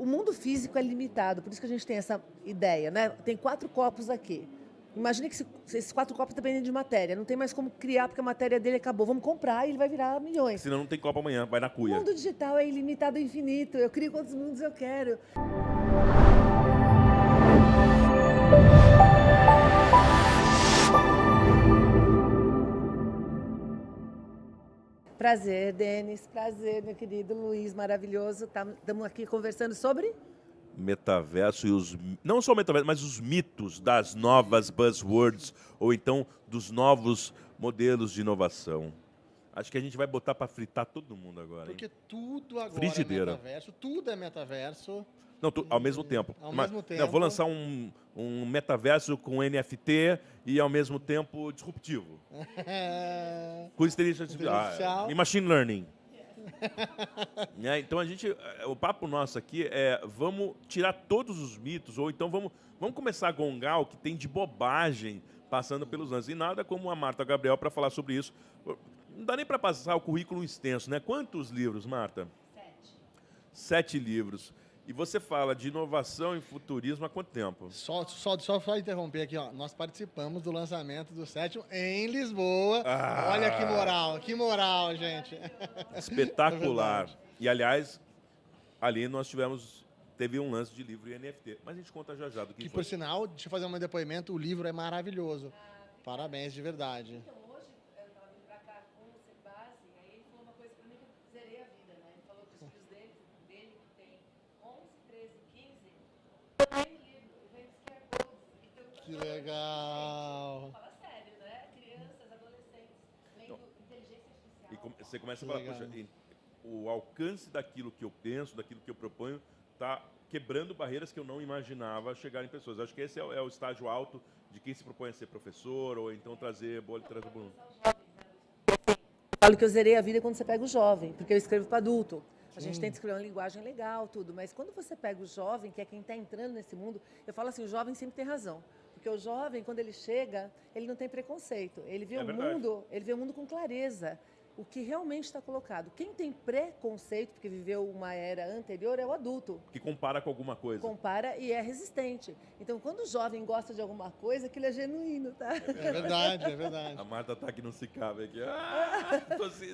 o mundo físico é limitado, por isso que a gente tem essa ideia, né? Tem 4 copos aqui. Imagina que esses 4 copos dependem de matéria. Não tem mais como criar, porque a matéria dele acabou. Vamos comprar e ele vai virar milhões. Senão não tem copo amanhã, vai na O cuia. mundo digital é ilimitado e infinito. Eu crio quantos mundos eu quero. Prazer, Denis. Prazer, meu querido Luiz, maravilhoso. Estamos aqui conversando sobre... Metaverso e os... Não só o metaverso, mas os mitos das novas buzzwords, ou então dos novos modelos de inovação. Acho que a gente vai botar para fritar todo mundo agora, hein? Porque tudo agora Frigideira. é metaverso, tudo é metaverso. Não, ao mesmo tempo. Ao mesmo Não, tempo. vou lançar um metaverso com NFT e ao mesmo tempo disruptivo. Com inteligência artificial. E machine learning. Então o papo nosso aqui é vamos tirar todos os mitos, ou então vamos começar a gongar o que tem de bobagem passando pelos anos. E nada como a Marta Gabriel para falar sobre isso. Não dá nem para passar o currículo extenso, né? Quantos livros, Marta? 7 livros. E você fala de inovação e futurismo há quanto tempo? Só interromper aqui, ó. Nós participamos do lançamento do 7º em Lisboa. Olha que moral, gente. Espetacular. E, aliás, ali nós teve um lance de livro e NFT. Mas a gente conta já do que foi. Por sinal, deixa eu fazer um depoimento, o livro é maravilhoso. Parabéns, de verdade. Que legal! Fala sério, né? Crianças, adolescentes, lendo inteligência artificial. E você começa a falar, poxa, o alcance daquilo que eu penso, daquilo que eu proponho, está quebrando barreiras que eu não imaginava chegar em pessoas. Acho que esse é o estágio alto de quem se propõe a ser professor, ou então trazer boa literatura para o mundo. Eu falo que eu zerei a vida quando você pega o jovem, porque eu escrevo para adulto. A gente tem que escrever uma linguagem legal, tudo. Mas quando você pega o jovem, que é quem está entrando nesse mundo, eu falo assim, o jovem sempre tem razão. Porque o jovem, quando ele chega, ele não tem preconceito. Ele vê o mundo com clareza. O que realmente está colocado. Quem tem preconceito, porque viveu uma era anterior, é o adulto. Que compara com alguma coisa. Compara e é resistente. Então, quando o jovem gosta de alguma coisa, aquilo é genuíno, tá? É verdade, é verdade. A Marta tá aqui, não se cabe aqui.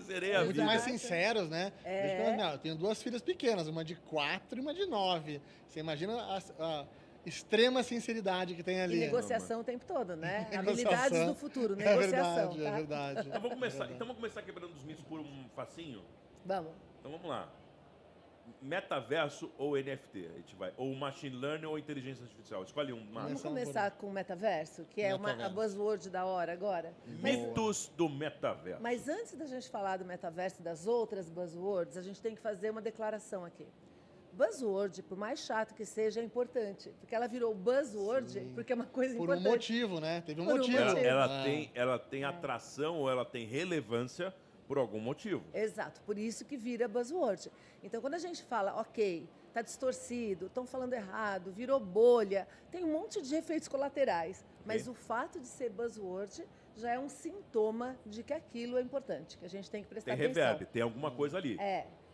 Zerei a Muito vida. mais sinceros, né? Eu tenho 2 filhas pequenas, uma de 4 e uma de 9. Você imagina a extrema sinceridade que tem ali. E negociação o tempo todo, né? Habilidades do futuro, negociação. É verdade. Então vamos começar quebrando os mitos por um facinho? Vamos. Então vamos lá. Metaverso ou NFT? A gente vai. Ou machine learning ou inteligência artificial? Escolhe um, Marta. Vamos começar com o metaverso, que é a buzzword da hora agora. Mitos do metaverso. Mas antes da gente falar do metaverso e das outras buzzwords, a gente tem que fazer uma declaração aqui. Buzzword, por mais chato que seja, é importante. Porque ela virou buzzword porque é uma coisa importante. Por um motivo, né? Teve um Por um motivo. motivo. Ela tem atração ou ela tem relevância por algum motivo. Exato, por isso que vira buzzword. Então, quando a gente fala, ok, está distorcido, estão falando errado, virou bolha, tem um monte de efeitos colaterais. Mas o fato de ser buzzword já é um sintoma de que aquilo é importante, que a gente tem que prestar atenção. Tem reverb, tem alguma coisa ali.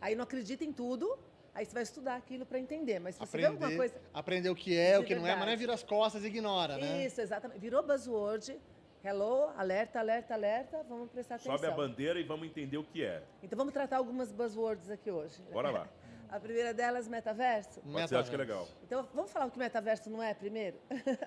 Aí não acredita em tudo. Aí você vai estudar aquilo para entender. Mas se você vê alguma coisa... Aprender o que é, o que não é, mas não é vira as costas e ignora, né? Isso, exatamente. Virou buzzword. Hello, alerta, alerta, alerta. Vamos prestar atenção. Sobe a bandeira e vamos entender o que é. Então vamos tratar algumas buzzwords aqui hoje. Bora lá. A primeira delas, metaverso. Pode ser, acho que é legal. Então, vamos falar o que metaverso não é primeiro?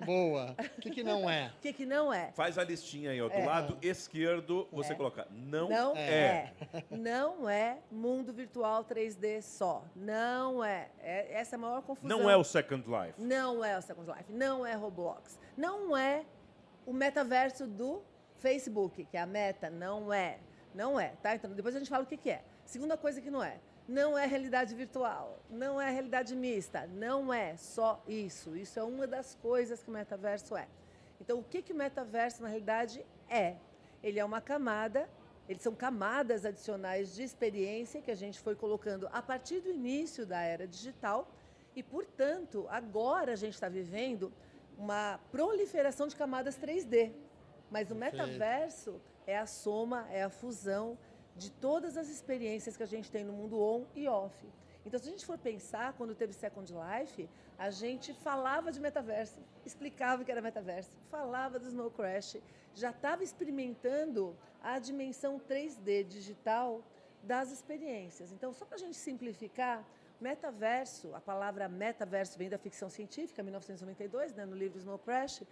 Boa. O que não é? O que não é? Faz a listinha aí, ó. Do lado esquerdo, você coloca Não é. Não é mundo virtual 3D só. Não é. Essa é a maior confusão. Não é o Second Life. Não é o Second Life. Não é Roblox. Não é o metaverso do Facebook, que é a Meta. Não é. Não é, tá? Então, depois a gente fala o que é. Segunda coisa que não é. Não é realidade virtual, não é realidade mista, não é só isso. Isso é uma das coisas que o metaverso é. Então, o que o metaverso, na realidade, é? Ele é uma camada, eles são camadas adicionais de experiência que a gente foi colocando a partir do início da era digital e, portanto, agora a gente está vivendo uma proliferação de camadas 3D. Mas o metaverso é a soma, é a fusão de todas as experiências que a gente tem no mundo on e off. Então, se a gente for pensar, quando teve Second Life, a gente falava de metaverso, explicava o que era metaverso, falava do Snow Crash, já estava experimentando a dimensão 3D digital das experiências. Então, só para a gente simplificar, metaverso, a palavra metaverso vem da ficção científica, 1992, né, no livro Snow Crash,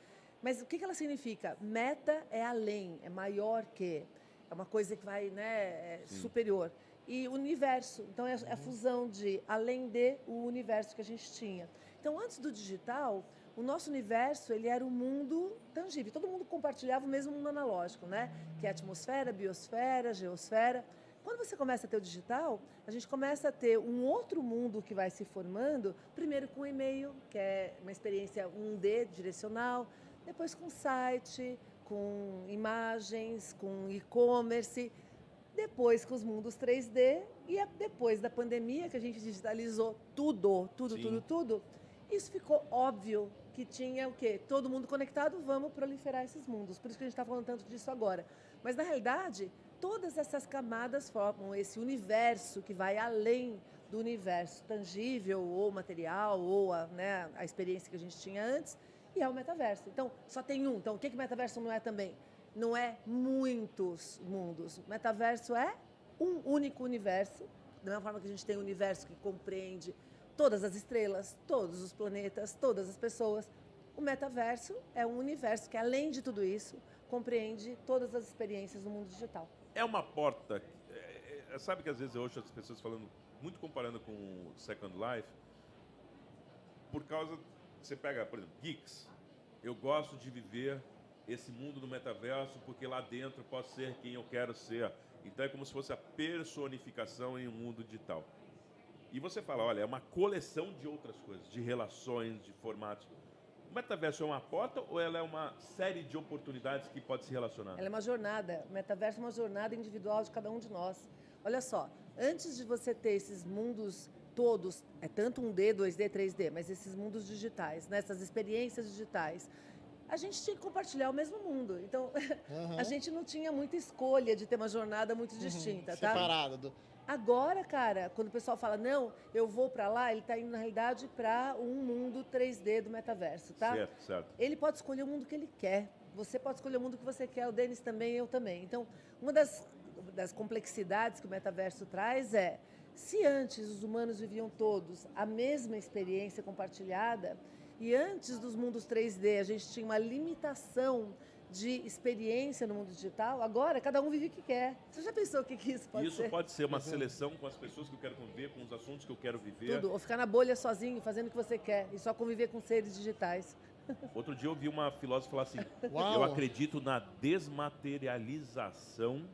mas o que ela significa? Meta é além, é maior que, é uma coisa que vai, né, superior. E universo, então é a fusão de além de o universo que a gente tinha. Então, antes do digital, o nosso universo ele era um mundo tangível. Todo mundo compartilhava o mesmo mundo analógico, né? Que é a atmosfera, biosfera, geosfera. Quando você começa a ter o digital, a gente começa a ter um outro mundo que vai se formando, primeiro com e-mail, que é uma experiência 1D, direcional, depois com site, com imagens, com e-commerce, depois com os mundos 3D e depois da pandemia, que a gente digitalizou tudo, isso ficou óbvio que tinha o quê? Todo mundo conectado, vamos proliferar esses mundos. Por isso que a gente está falando tanto disso agora. Mas, na realidade, todas essas camadas formam esse universo que vai além do universo tangível ou material ou a experiência que a gente tinha antes, e é o metaverso. Então, só tem um. Então, o que metaverso não é também? Não é muitos mundos. O metaverso é um único universo, da mesma forma que a gente tem um universo que compreende todas as estrelas, todos os planetas, todas as pessoas. O metaverso é um universo que, além de tudo isso, compreende todas as experiências do mundo digital. É uma porta... sabe que às vezes eu ouço as pessoas falando, muito comparando com o Second Life, por causa... Você pega, por exemplo, geeks. Eu gosto de viver esse mundo do metaverso, porque lá dentro eu posso ser quem eu quero ser. Então é como se fosse a personificação em um mundo digital. E você fala, olha, é uma coleção de outras coisas, de relações, de formatos. O metaverso é uma porta ou ela é uma série de oportunidades que pode se relacionar? Ela é uma jornada. O metaverso é uma jornada individual de cada um de nós. Olha só, antes de você ter esses mundos todos, é tanto 1D, 2D, 3D, mas esses mundos digitais, né, essas experiências digitais, a gente tinha que compartilhar o mesmo mundo. Então, a gente não tinha muita escolha de ter uma jornada muito distinta, tá? Separada. Agora, cara, quando o pessoal fala, não, eu vou para lá, ele está indo, na realidade, para um mundo 3D do metaverso, tá? Certo, certo. Ele pode escolher o mundo que ele quer. Você pode escolher o mundo que você quer, o Denis também, eu também. Então, uma das complexidades que o metaverso traz é, se antes os humanos viviam todos a mesma experiência compartilhada, e antes dos mundos 3D a gente tinha uma limitação de experiência no mundo digital, agora cada um vive o que quer. Você já pensou o que isso pode ser? Isso pode ser uma seleção com as pessoas que eu quero conviver, com os assuntos que eu quero viver. Tudo, ou ficar na bolha sozinho, fazendo o que você quer, e só conviver com seres digitais. Outro dia eu vi uma filósofa falar assim, Uau. eu acredito na desmaterialização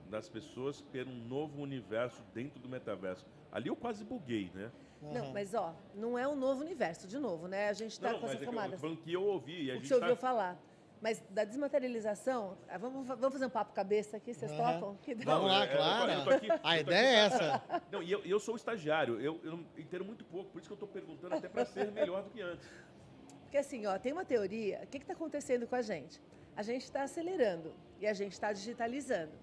das pessoas per um novo universo dentro do metaverso. Ali eu quase buguei, né? Não, mas ó, não é um novo universo, de novo, né? A gente está com essas camadas. Falando que eu ouvi. E a O que gente você ouviu falar. Mas da desmaterialização, vamos fazer um papo cabeça aqui, vocês topam? Vamos lá, claro. Eu tô aqui, a ideia é essa. Não, e eu sou estagiário, eu entendo muito pouco, por isso que eu estou perguntando até para ser melhor do que antes. Porque assim, ó, tem uma teoria, o que está acontecendo com a gente? A gente está acelerando e a gente está digitalizando.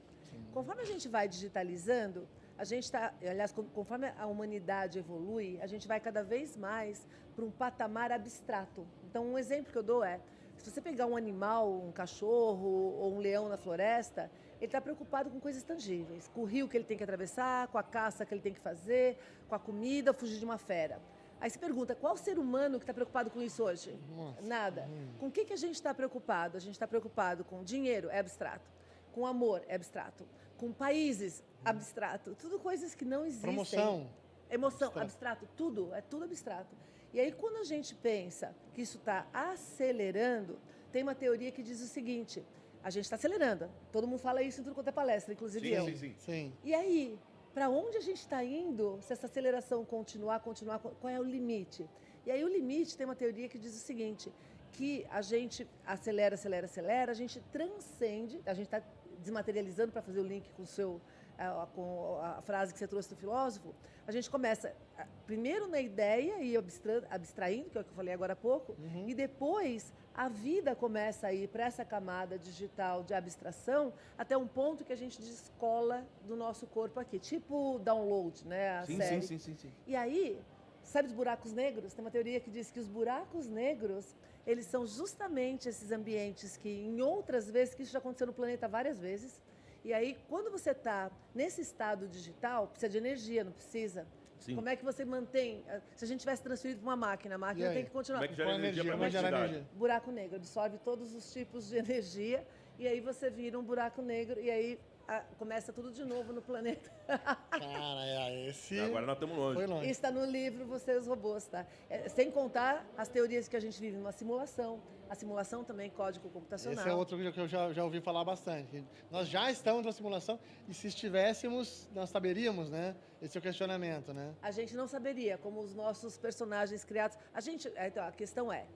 Conforme a gente vai digitalizando, a gente está, aliás, conforme a humanidade evolui, a gente vai cada vez mais para um patamar abstrato. Então, um exemplo que eu dou é, se você pegar um animal, um cachorro ou um leão na floresta, ele está preocupado com coisas tangíveis, com o rio que ele tem que atravessar, com a caça que ele tem que fazer, com a comida, fugir de uma fera. Aí se pergunta, qual ser humano que está preocupado com isso hoje? Nossa. Nada. Com o que a gente está preocupado? A gente está preocupado com dinheiro, é abstrato. Com amor, é abstrato. Com países, abstrato. Tudo coisas que não existem. Promoção. Emoção, abstrato. Tudo, é tudo abstrato. E aí, quando a gente pensa que isso está acelerando, tem uma teoria que diz o seguinte, a gente está acelerando. Todo mundo fala isso em tudo quanto é palestra, inclusive eu. Sim. E aí, para onde a gente está indo, se essa aceleração continuar, qual é o limite? E aí o limite tem uma teoria que diz o seguinte, que a gente acelera, a gente transcende, a gente está desmaterializando para fazer o link com o seu com a frase que você trouxe do filósofo, a gente começa primeiro na ideia e abstraindo, que é o que eu falei agora há pouco, e depois a vida começa a ir para essa camada digital de abstração até um ponto que a gente descola do nosso corpo aqui, tipo download, né? A série. Sim. E aí, sabe os buracos negros? Tem uma teoria que diz que os buracos negros, eles são justamente esses ambientes que, em outras vezes, que isso já aconteceu no planeta várias vezes, e aí, quando você está nesse estado digital, precisa de energia, não precisa? Sim. Como é que você mantém? Se a gente tivesse transferido para uma máquina, a máquina tem que continuar. Como é que gera Com energia para a como é que gera eletricidade? energia? Buraco negro absorve todos os tipos de energia e aí você vira um buraco negro e aí começa tudo de novo no planeta. Cara, esse Agora nós estamos longe. foi longe. Isso está no livro Você e os Robôs, tá? Sem contar as teorias que a gente vive numa simulação. A simulação também é código computacional. Esse é outro que eu já ouvi falar bastante. Nós já estamos na simulação e se estivéssemos, nós saberíamos, né? Esse é o questionamento, né? A gente não saberia como os nossos personagens criados... Então, a questão é,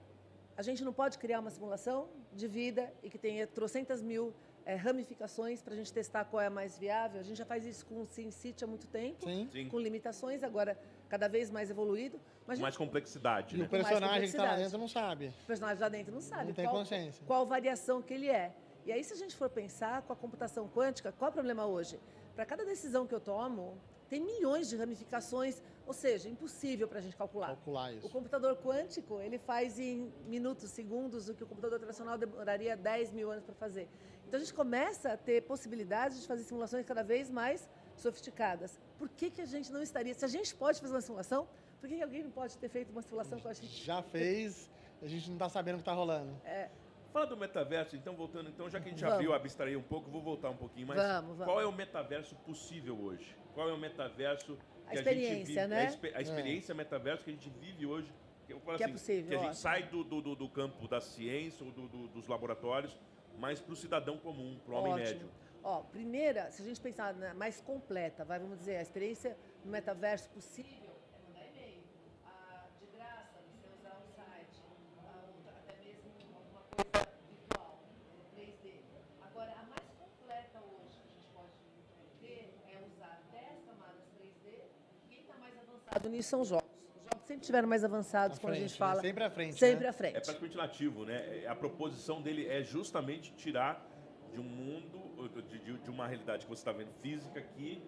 a gente não pode criar uma simulação de vida e que tenha trocentas mil ramificações para a gente testar qual é a mais viável. A gente já faz isso com o SimCity há muito tempo, Sim. com limitações, agora cada vez mais evoluído. Mas Mais complexidade, E né? o personagem que está lá complexidade. dentro não sabe. o personagem lá dentro não sabe Não tem consciência. qual variação que ele é. E aí, se a gente for pensar com a computação quântica, qual é o problema hoje? Para cada decisão que eu tomo, tem milhões de ramificações, ou seja, impossível para a gente calcular. Calcular O isso. computador quântico, ele faz em minutos, segundos, o que o computador tradicional demoraria 10 mil anos para fazer. Então, a gente começa a ter possibilidades de fazer simulações cada vez mais sofisticadas. Por que a gente não estaria... Se a gente pode fazer uma simulação, por que alguém não pode ter feito uma simulação com a gente? Já fez, a gente não está sabendo o que está rolando. Fala do metaverso, então, voltando. Então, já que a gente já Vamos. viu, abstrair um pouco, vou voltar um pouquinho. Mas Vamos. qual é o metaverso possível hoje? Qual é o metaverso que A a gente experiência, vive? né? A experiência metaverso que a gente vive hoje. Eu falo Que é possível, que a gente ótimo. sai do campo da ciência ou dos laboratórios, mas para o cidadão comum, para o homem Ótimo. médio. Ó, primeira, se a gente pensar na mais completa, vamos dizer, a experiência no metaverso possível é mandar e-mail. De graça, você usar um site, até mesmo alguma coisa virtual, 3D. Agora, a mais completa hoje que a gente pode ter é usar 10 camadas 3D. Quem está mais avançado nisso são os jogos. Os jogos sempre estiveram mais avançados À quando a frente, gente fala. né? Sempre à frente, Sempre né? à frente. É praticamente nativo, né? A proposição dele é justamente tirar de um mundo, de uma realidade que você está vendo física aqui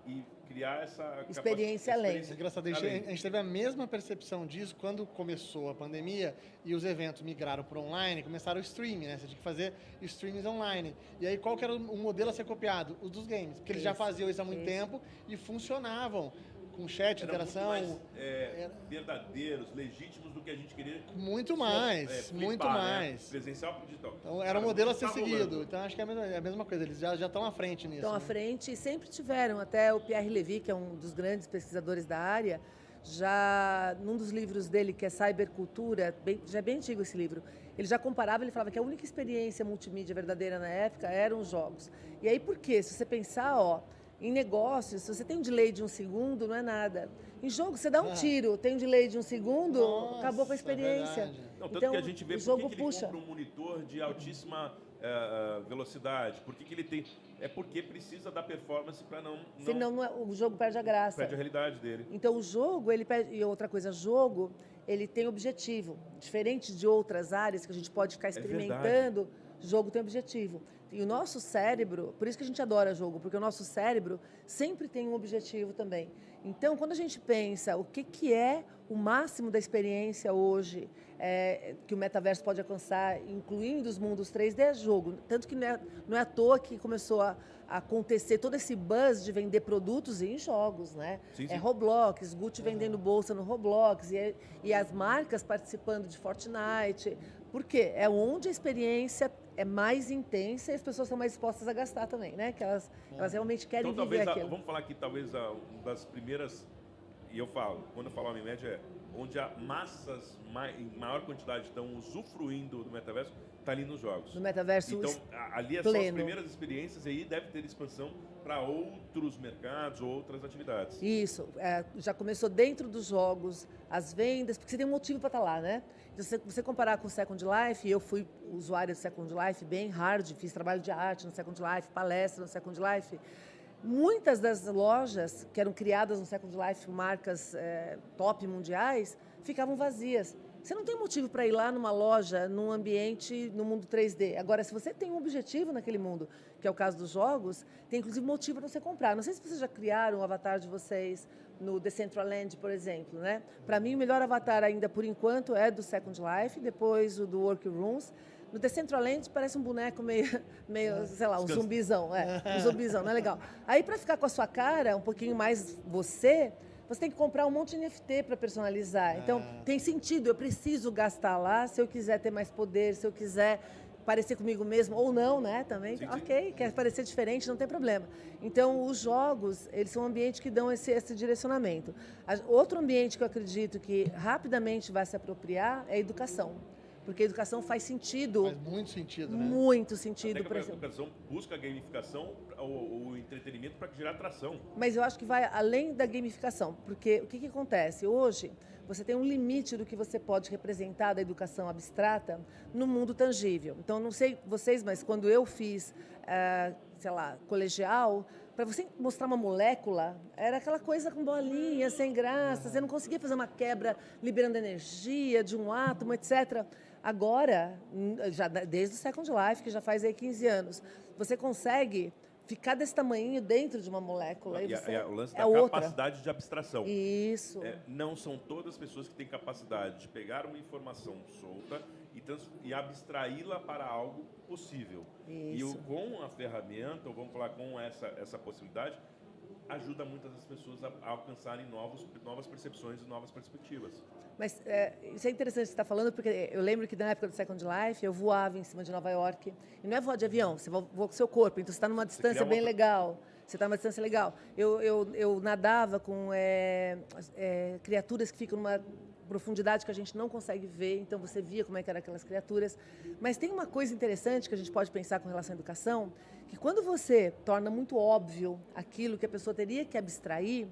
e criar essa Experiência além. É engraçado, a gente teve a mesma percepção disso quando começou a pandemia e os eventos migraram para online, começaram o streaming, né? Você tinha que fazer streams online. E aí, qual que era o modelo a ser copiado? O dos games. Porque eles já faziam isso há muito tempo e funcionavam. Com chat, Eram interação. muito mais verdadeiros, legítimos do que a gente queria. Muito mais, flipar, muito né? mais. Presencial para digital. Então, era um modelo a ser seguido. Então, acho que é a mesma coisa. Eles já estão à frente nisso. Estão à né? frente e sempre tiveram. Até o Pierre Levy, que é um dos grandes pesquisadores da área, já num dos livros dele, que é Cybercultura, já é bem antigo esse livro, ele já comparava, ele falava que a única experiência multimídia verdadeira na época eram os jogos. E aí por quê? Se você pensar, em negócios, se você tem um delay de 1 segundo, não é nada. Em jogo, você dá um tiro, tem um delay de 1 segundo, Nossa, acabou com a experiência. verdade. Não, tanto Então, que a gente vê o por jogo que ele puxa. compra um monitor de altíssima velocidade, por que ele tem... É porque precisa da performance para não Senão o jogo perde a graça. perde a realidade dele. Então, o jogo, ele pede, e outra coisa, jogo, ele tem objetivo. Diferente de outras áreas que a gente pode ficar experimentando, jogo tem objetivo. E o nosso cérebro, por isso que a gente adora jogo, porque o nosso cérebro sempre tem um objetivo também. Então, quando a gente pensa o que é o máximo da experiência hoje, que o metaverso pode alcançar, incluindo os mundos 3D, é jogo. Tanto que não é à toa que começou a acontecer todo esse buzz de vender produtos em jogos, né? Sim, sim. É Roblox, Gucci vendendo bolsa no Roblox, e as marcas participando de Fortnite. Por quê? É onde a experiência é mais intensa e as pessoas estão mais dispostas a gastar também, né? Que elas realmente querem Então, viver talvez, aquilo. vamos falar aqui, talvez, uma das primeiras, e eu falo, quando eu falo homem médio, é onde há massas em maior quantidade estão usufruindo do metaverso, está ali nos jogos. No metaverso Então, ali é só as pleno. primeiras experiências, e aí deve ter expansão para outros mercados, outras atividades. Isso, já começou dentro dos jogos, as vendas, porque você tem um motivo para estar lá, né? Então, se você comparar com o Second Life, eu fui usuária do Second Life bem hard, fiz trabalho de arte no Second Life, palestra no Second Life, Muitas das lojas que eram criadas no Second Life, marcas top mundiais, ficavam vazias. Você não tem motivo para ir lá numa loja, num ambiente, no mundo 3D. Agora, se você tem um objetivo naquele mundo, que é o caso dos jogos, tem inclusive motivo para você comprar. Não sei se vocês já criaram o avatar de vocês no Decentraland, por exemplo, né? Para mim, o melhor avatar ainda, por enquanto, é do Second Life, depois o do Workrooms. No Decentraland parece um boneco meio sei lá, um zumbizão. Um zumbizão, não é legal. Aí, para ficar com a sua cara, um pouquinho mais você tem que comprar um monte de NFT para personalizar. Então, tem sentido, eu preciso gastar lá se eu quiser ter mais poder, se eu quiser parecer comigo mesmo ou não, né? Também, Sim. ok, quer parecer diferente, não tem problema. Então, os jogos, eles são um ambiente que dão esse direcionamento. Outro ambiente que eu acredito que rapidamente vai se apropriar é a educação. Porque a educação faz sentido. Faz muito sentido, né? Muito sentido. Até que a educação busca a gamificação, o entretenimento para gerar atração. Mas eu acho que vai além da gamificação. Porque o que acontece? Hoje, você tem um limite do que você pode representar da educação abstrata no mundo tangível. Então, não sei vocês, mas quando eu fiz, sei lá, colegial, para você mostrar uma molécula, era aquela coisa com bolinha, sem graça, você não conseguia fazer uma quebra liberando energia de um átomo, etc. Agora, já desde o Second Life, que já faz aí 15 anos, você consegue ficar desse tamanhinho dentro de uma molécula. O lance da outra capacidade de abstração. Isso. Não são todas as pessoas que têm capacidade de pegar uma informação solta e abstraí-la para algo possível. Isso. E com a ferramenta, ou vamos falar com essa possibilidade, ajuda muitas das pessoas a alcançarem novas percepções e novas perspectivas. Mas isso é interessante que você está falando, porque eu lembro que na época do Second Life eu voava em cima de Nova York. E não é voar de avião, você voa com o seu corpo, então você está numa distância bem legal. Você está numa distância legal. Eu nadava com criaturas que ficam numa profundidade que a gente não consegue ver, então você via como é que eram aquelas criaturas. Mas tem uma coisa interessante que a gente pode pensar com relação à educação, que quando você torna muito óbvio aquilo que a pessoa teria que abstrair,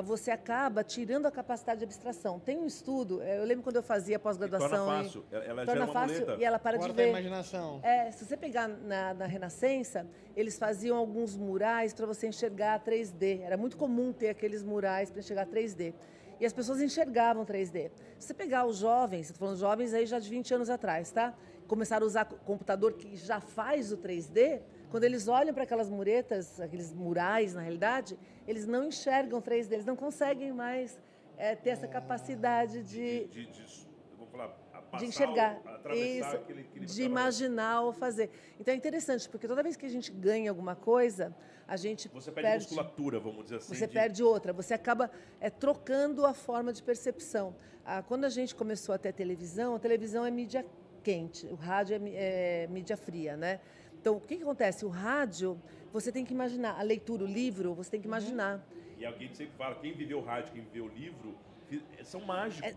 você acaba tirando a capacidade de abstração. Tem um estudo, eu lembro quando eu fazia pós-graduação... Torna fácil, ela torna gera uma fácil muleta. e ela para Corta de ver. a imaginação. Se você pegar na Renascença, eles faziam alguns murais para você enxergar 3D. Era muito comum ter aqueles murais para enxergar 3D. E as pessoas enxergavam 3D. Se você pegar os jovens, estou falando jovens aí já de 20 anos atrás, tá? Começaram a usar computador que já faz o 3D, quando eles olham para aquelas muretas, aqueles murais, na realidade, eles não enxergam 3D, eles não conseguem mais ter essa capacidade vamos falar, de enxergar, atravessar isso, aquele de imaginar ou fazer. Então é interessante, porque toda vez que a gente ganha alguma coisa, a gente Você perde musculatura, vamos dizer assim. Você perde outra, você acaba trocando a forma de percepção. Quando a gente começou a ter a televisão é mídia quente, o rádio é mídia fria, né? Então, o que acontece? O rádio, você tem que imaginar. A leitura, o livro, você tem que imaginar. E alguém sempre fala, quem viveu o rádio, quem viveu o livro, são mágicos.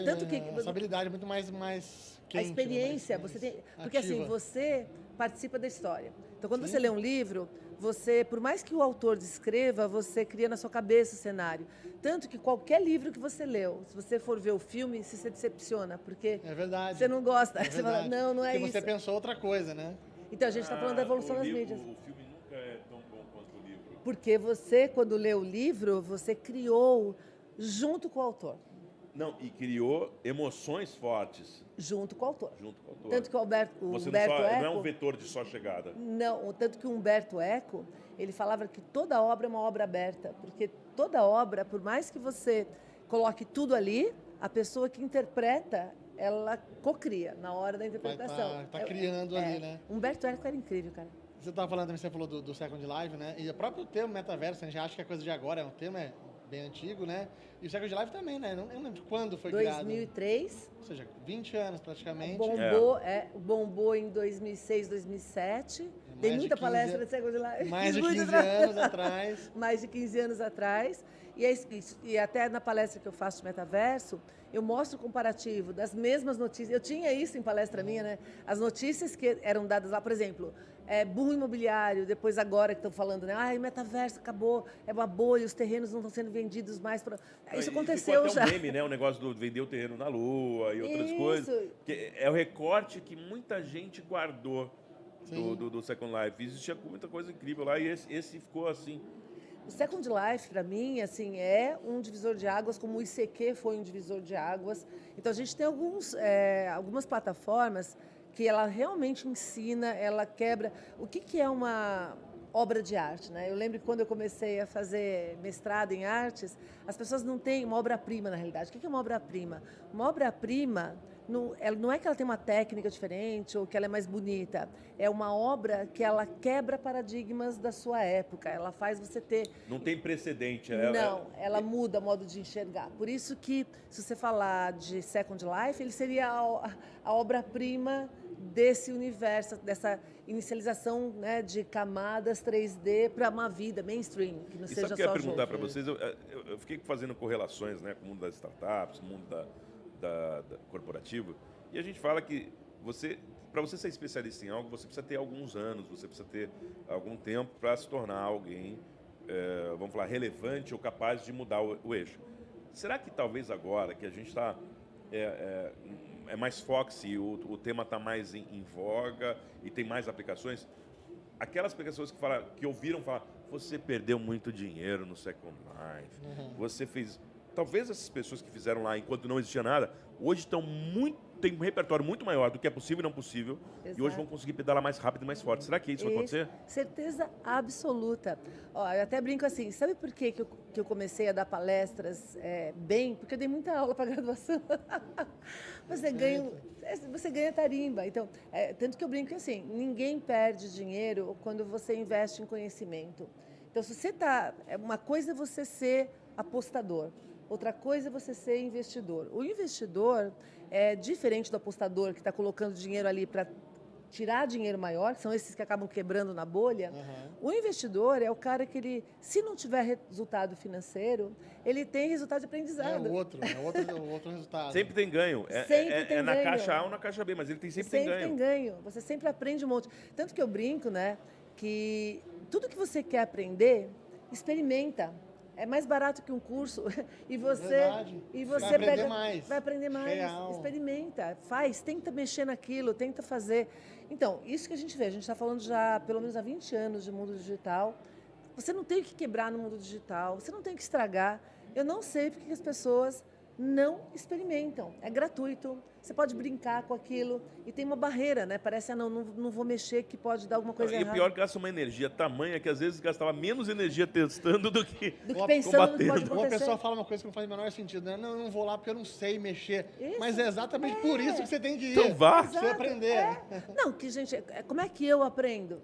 Tanto que essa habilidade é muito mais quente. A experiência, mais você tem... Porque assim, ativa. você participa da história. Então, quando você lê um livro, você, por mais que o autor descreva, você cria na sua cabeça o cenário. Tanto que qualquer livro que você leu, se você for ver o filme, você se decepciona, porque É verdade. você não gosta. É Você fala, não é porque isso. você pensou outra coisa, né? Então, a gente está falando da evolução das mídias. O filme nunca é tão bom quanto o livro. Porque você, quando lê o livro, você criou junto com o autor. Não, e criou emoções fortes Junto com o autor. junto com o autor. Tanto que o Você Humberto não é um Eco... vetor de só chegada. Não, tanto que o Humberto Eco, ele falava que toda obra é uma obra aberta, porque toda obra, por mais que você coloque tudo ali, a pessoa que interpreta, ela cocria na hora da interpretação. Tá criando ali, né? Humberto Eco era incrível, cara. Você estava falando também, você falou do Second Life, né? E o próprio termo metaverso, a gente acha que é coisa de agora, é um termo bem antigo, né? E o Second Life também, né? Eu não lembro de quando foi criado. 2003. Ou seja, 20 anos praticamente. Bombou em 2006, 2007. Tem de muita 15 palestra de Second Life. Mais de Muito 15 anos atrás. Mais de 15 anos atrás. E até na palestra que eu faço de metaverso, eu mostro o comparativo das mesmas notícias. Eu tinha isso em palestra minha, né? As notícias que eram dadas lá, por exemplo, boom imobiliário, depois agora que estão falando, né? O metaverso acabou, é uma bolha, os terrenos não estão sendo vendidos mais. Isso aconteceu ficou já. até um meme, né? O negócio do vender o terreno na Lua e outras Isso. coisas. Que é o recorte que muita gente guardou. do Second Life. Existia muita coisa incrível lá e esse ficou assim. O Second Life, para mim, assim, é um divisor de águas, como o ICQ foi um divisor de águas. Então, a gente tem algumas plataformas que ela realmente ensina, ela quebra. O que é uma obra de arte, né? Eu lembro que quando eu comecei a fazer mestrado em artes, as pessoas não têm uma obra-prima, na realidade. O que é uma obra-prima? Uma obra-prima não é que ela tem uma técnica diferente ou que ela é mais bonita. É uma obra que ela quebra paradigmas da sua época. Ela faz você ter... Não tem precedente. Ela muda o modo de enxergar. Por isso que, se você falar de Second Life, ele seria a obra-prima desse universo, dessa inicialização, né, de camadas 3D para uma vida mainstream, que não seja só jogo. Sabe o que eu ia perguntar para vocês? Eu fiquei fazendo correlações, né, com o mundo das startups, o mundo da corporativo, e a gente fala que para você ser especialista em algo, você precisa ter alguns anos, você precisa ter algum tempo para se tornar alguém, vamos falar, relevante ou capaz de mudar o eixo. Será que talvez agora que a gente está mais foxy, o tema está mais em voga e tem mais aplicações, aquelas pessoas que ouviram falar, você perdeu muito dinheiro no Second Life, você fez... Talvez essas pessoas que fizeram lá enquanto não existia nada, hoje tem um repertório muito maior do que é possível e não possível, Exato. e hoje vão conseguir pedalar mais rápido e mais forte. Será que isso vai acontecer? Certeza absoluta. Ó, eu até brinco assim, sabe por que eu comecei a dar palestras bem? Porque eu dei muita aula para graduação. Você ganha tarimba. Então, tanto que eu brinco assim, ninguém perde dinheiro quando você investe em conhecimento. Então, se você uma coisa é você ser apostador. Outra coisa é você ser investidor. O investidor é diferente do apostador que está colocando dinheiro ali para tirar dinheiro maior, que são esses que acabam quebrando na bolha. O investidor é o cara que se não tiver resultado financeiro, ele tem resultado de aprendizado. É o outro resultado. Sempre tem ganho. Sempre tem na ganho. caixa A ou na caixa B, mas ele sempre tem ganho. Sempre tem ganho. Você sempre aprende um monte. Tanto que eu brinco, né, que tudo que você quer aprender, experimenta. É mais barato que um curso e você vai aprender mais. Vai aprender mais, Real. Experimenta, faz, tenta mexer naquilo, tenta fazer. Então, isso que a gente vê, a gente está falando já pelo menos há 20 anos de mundo digital. Você não tem que quebrar no mundo digital, você não tem que estragar. Eu não sei porque as pessoas não experimentam. É gratuito, você pode brincar com aquilo e tem uma barreira, né? Parece, não vou mexer que pode dar alguma coisa errada. E pior que gasta uma energia tamanha que às vezes gastava menos energia testando do que pensando no que pode combatendo. acontecer. Uma pessoa fala uma coisa que não faz o menor sentido, né? Não, eu não vou lá porque eu não sei mexer. Isso. Mas é exatamente por isso que você tem que ir. Então vá. Pra você aprender. Não, que gente, como é que eu aprendo?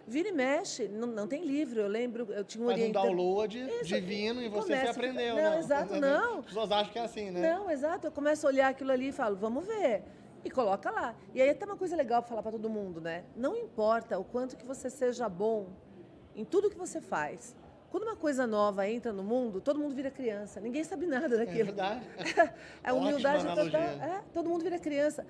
Vira e mexe, não tem livro. Eu lembro, eu tinha um Faz um orientador. download divino e você aprendeu. Não, exato, não. As pessoas acham que é assim, né? Não, exato. Eu começo a olhar aquilo ali e falo, vamos ver. E coloca lá. E aí até uma coisa legal para falar para todo mundo, né? Não importa o quanto que você seja bom em tudo que você faz. Quando uma coisa nova entra no mundo, todo mundo vira criança. Ninguém sabe nada daquilo. É verdade. A humildade Ótima total. analogia. Todo mundo vira criança.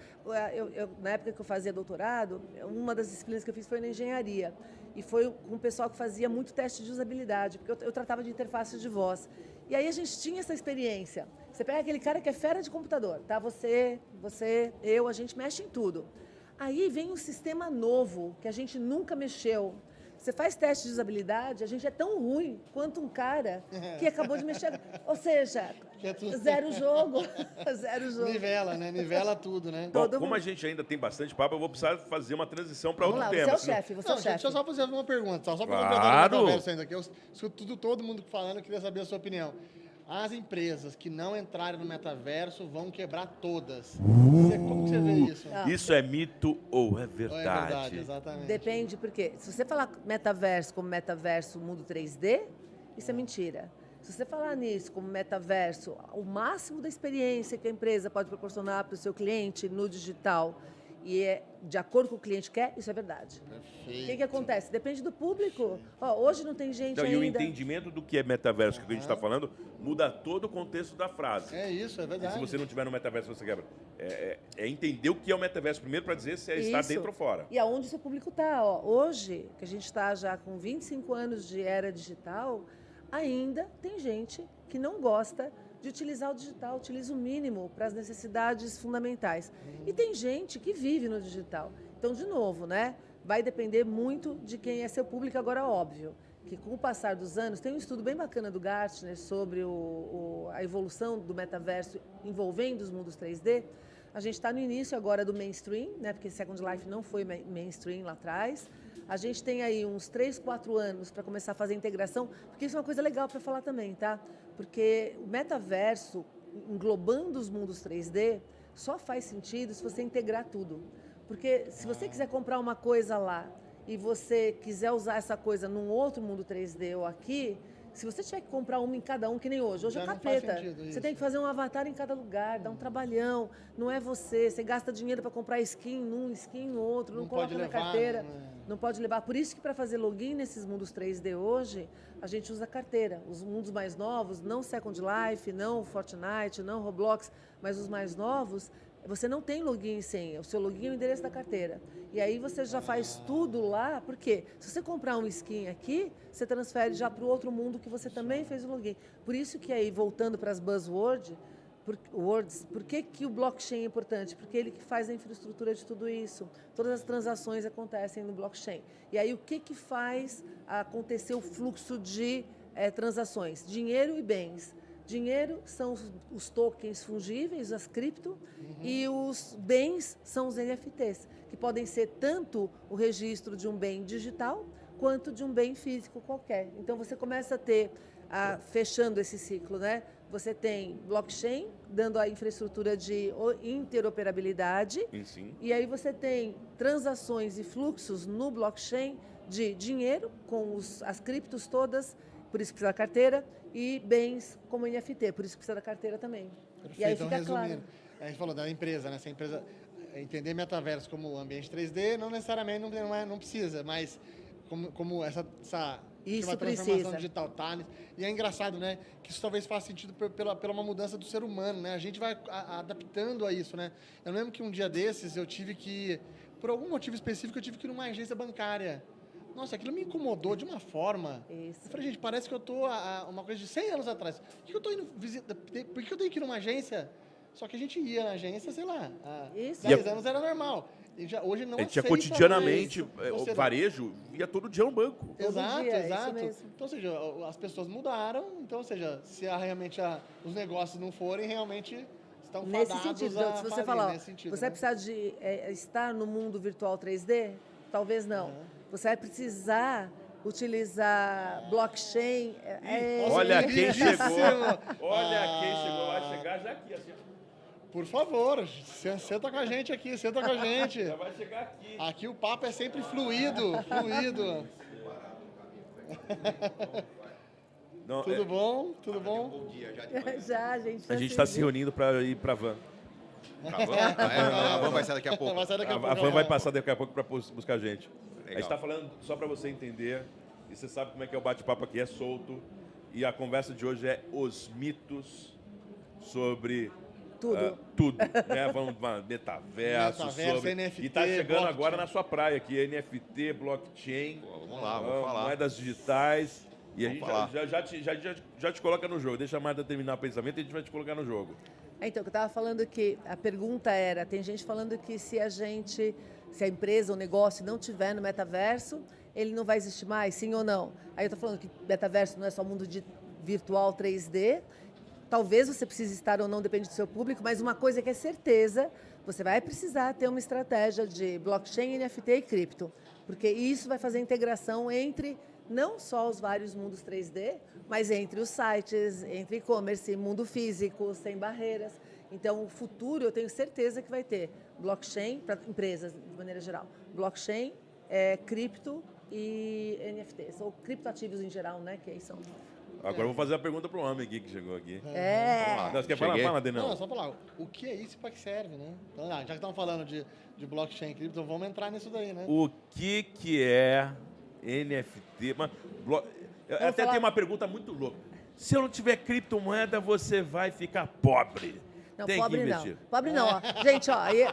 Na época que eu fazia doutorado, uma das disciplinas que eu fiz foi na engenharia. E foi com o pessoal que fazia muito teste de usabilidade, porque eu tratava de interface de voz. E aí a gente tinha essa experiência. Você pega aquele cara que é fera de computador, tá? Você, eu, a gente mexe em tudo. Aí vem um sistema novo, que a gente nunca mexeu. Você faz teste de usabilidade, a gente é tão ruim quanto um cara que acabou de mexer. Ou seja, zero jogo. Zero jogo. Nivela, né? Nivela tudo, né? Bom, como a gente ainda tem bastante papo, eu vou precisar fazer uma transição para outro Vamos lá, tema. você é o chefe, você é o chefe. Deixa eu só fazer uma pergunta, só para Claro. completar a conversa ainda, que eu escuto todo mundo falando, eu queria saber a sua opinião. As empresas que não entrarem no metaverso vão quebrar todas. Como que você vê isso? Isso é mito ou é É verdade? verdade, exatamente. Depende, porque se você falar metaverso como metaverso mundo 3D, isso é mentira. Se você falar nisso como metaverso, o máximo da experiência que a empresa pode proporcionar para o seu cliente no digital e é de acordo com o que o cliente quer, isso é verdade. Perfeito. O que acontece? Depende do público. Hoje não tem gente Então, ainda... e o entendimento do que é metaverso que a gente está falando muda todo o contexto da frase. É isso, é E verdade. se você não tiver no metaverso, você quebra. É entender o que é o metaverso primeiro para dizer se está Isso. dentro ou fora. E aonde o seu público está. Hoje, que a gente está já com 25 anos de era digital, ainda tem gente que não gosta de utilizar o digital, utiliza o mínimo para as necessidades fundamentais. E tem gente que vive no digital. Então, de novo, né? vai depender muito de quem é seu público. Agora, óbvio, que com o passar dos anos, tem um estudo bem bacana do Gartner sobre a evolução do metaverso envolvendo os mundos 3D. A gente está no início agora do mainstream, né, porque Second Life não foi mainstream lá atrás. A gente tem aí uns 3, 4 anos para começar a fazer integração, porque isso é uma coisa legal para falar também, tá? Porque o metaverso, englobando os mundos 3D, só faz sentido se você integrar tudo. Porque se você quiser comprar uma coisa lá e você quiser usar essa coisa num outro mundo 3D ou aqui, se você tiver que comprar uma em cada um, que nem hoje é capeta. Você tem que fazer um avatar em cada lugar, dá um trabalhão. Não é você gasta dinheiro para comprar skin num, skin no outro, não coloca na carteira. Não pode levar. Por isso que para fazer login nesses mundos 3D hoje, a gente usa carteira. Os mundos mais novos, não Second Life, não Fortnite, não Roblox, mas os mais novos, você não tem login e senha. O seu login é o endereço da carteira. E aí você já faz tudo lá, porque se você comprar um skin aqui, você transfere já para o outro mundo que você também fez o login. Por isso que aí, voltando para as buzzwords, por que o blockchain é importante? Porque ele que faz a infraestrutura de tudo isso. Todas as transações acontecem no blockchain. E aí o que faz acontecer o fluxo de transações? Dinheiro e bens. Dinheiro são os tokens fungíveis, as cripto, e os bens são os NFTs, que podem ser tanto o registro de um bem digital, quanto de um bem físico qualquer. Então, você começa a ter, fechando esse ciclo, né? Você tem blockchain, dando a infraestrutura de interoperabilidade, Sim. E aí você tem transações e fluxos no blockchain de dinheiro, com as criptos todas, por isso que precisa da carteira, e bens como NFT, por isso que precisa da carteira também. Perfeito. E aí Então, fica resumindo, claro. a gente falou da empresa, né? Se a empresa entender metaverso como ambiente 3D, não necessariamente não precisa, mas como essa Isso uma transformação precisa. digital tá. E é engraçado, né? Que isso talvez faça sentido pela uma mudança do ser humano, né? A gente vai adaptando a isso, né? Eu lembro que um dia desses eu tive que, por algum motivo específico, eu tive que ir numa agência bancária. Nossa, aquilo me incomodou de uma forma. Isso. Eu falei, gente, parece que eu tô uma coisa de 100 anos atrás. Por que eu tô indo visitar? Por que eu tenho que ir numa agência? Só que a gente ia na agência, sei lá, há Isso. 10 anos era normal. E hoje não A gente ia aceita cotidianamente, mais. Ou o seja, varejo ia todo dia no banco. Exato, dia, é isso exato. mesmo. Então, ou seja, as pessoas mudaram. Então, ou seja, se realmente os negócios não forem, realmente estão Nesse fadados sentido, a se você falir, falar, nesse sentido, você vai né? precisar de estar no mundo virtual 3D? Talvez não. Você vai precisar utilizar blockchain. Olha quem chegou. Lindíssimo. Olha quem chegou. Vai chegar já aqui. Assim. Por favor, senta com a gente aqui, senta com a gente. Já vai chegar aqui. Aqui o papo é sempre fluido. Não, Tudo bom? Tudo bom? Já, gente. a gente está se reunindo para ir para a van. A van vai sair daqui a pouco. Vai sair daqui a A pouco. van vai passar daqui a pouco para buscar a gente. A Legal. gente está falando, só para você entender, e você sabe como é que é o bate-papo aqui, é solto. E a conversa de hoje é os mitos sobre Tudo. tudo. Né? Vamos metaverso, sobre... NFT, E está chegando blockchain. agora na sua praia aqui, NFT, blockchain, Pô, vamos lá, vamos falar. moedas digitais. E a Vamos gente falar. já te coloca no jogo. Deixa a Marta terminar o pensamento e a gente vai te colocar no jogo. Então, eu estava falando que a pergunta era, tem gente falando que se a empresa ou negócio não tiver no metaverso, ele não vai existir mais, sim ou não? Aí eu estou falando que metaverso não é só mundo virtual 3D, talvez você precise estar ou não, depende do seu público, mas uma coisa que é certeza, você vai precisar ter uma estratégia de blockchain, NFT e cripto, porque isso vai fazer a integração entre não só os vários mundos 3D, mas entre os sites, entre e-commerce, mundo físico, sem barreiras. Então, o futuro, eu tenho certeza que vai ter blockchain, para empresas de maneira geral, blockchain, cripto e NFTs, ou criptoativos em geral, né, que aí são... Agora eu vou fazer a pergunta para o homem aqui que chegou aqui. Vamos lá. Não, você quer falar? Cheguei. Fala, Denão. Não, só falar, o que é isso e para que serve, né? Então, já que estamos falando de blockchain e cripto, vamos entrar nisso daí, né? O que é NFT? Eu até falar- tem uma pergunta muito louca. Se eu não tiver criptomoeda, você vai ficar pobre. Não, Tem pobre que não. investir. Pobre não, ó. Gente, ó, aí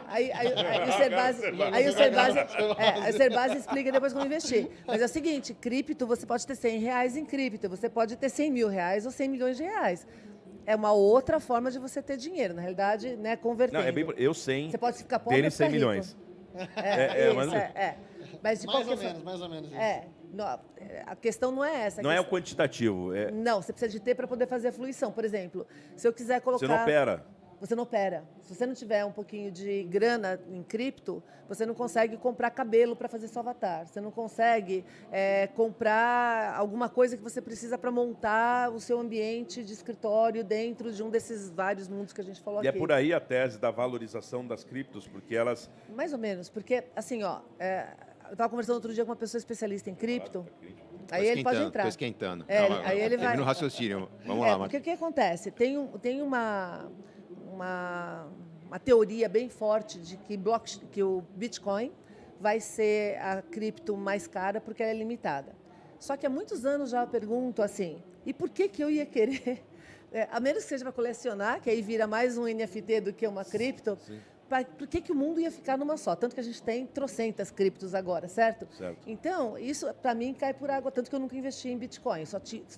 o Serbase explica depois como investir. Mas é o seguinte, cripto, você pode ter R$100 em cripto, você pode ter R$100 mil ou 100 milhões de reais. É uma outra forma de você ter dinheiro, na realidade, né, convertendo. Não, eu 100, Você pode ficar pobre dele ou ficar 100 milhões. rico. mas- Mas de Mais qualquer ou forma- menos, mais ou menos isso. A questão não é essa. Não é o quantitativo. Não, você precisa de ter para poder fazer a fluição. Por exemplo, se eu quiser colocar... Você não opera. Você não opera. Se você não tiver um pouquinho de grana em cripto, você não consegue comprar cabelo para fazer seu avatar. Você não consegue comprar alguma coisa que você precisa para montar o seu ambiente de escritório dentro de um desses vários mundos que a gente falou E é aqui. por aí a tese da valorização das criptos, porque elas... Mais ou menos, porque, assim, eu estava conversando outro dia com uma pessoa especialista em cripto, aí ele pode entrar. Tô esquentando. Aí ele vai... Termina o raciocínio. Vamos lá, Porque Marta. o que acontece? Tem uma teoria bem forte de que o Bitcoin vai ser a cripto mais cara porque ela é limitada. Só que há muitos anos já eu pergunto assim, e por que eu ia querer, a menos que seja para colecionar, que aí vira mais um NFT do que uma cripto, por que o mundo ia ficar numa só? Tanto que a gente tem trocentas criptos agora, certo? Certo. Então, isso para mim cai por água, tanto que eu nunca investi em Bitcoin.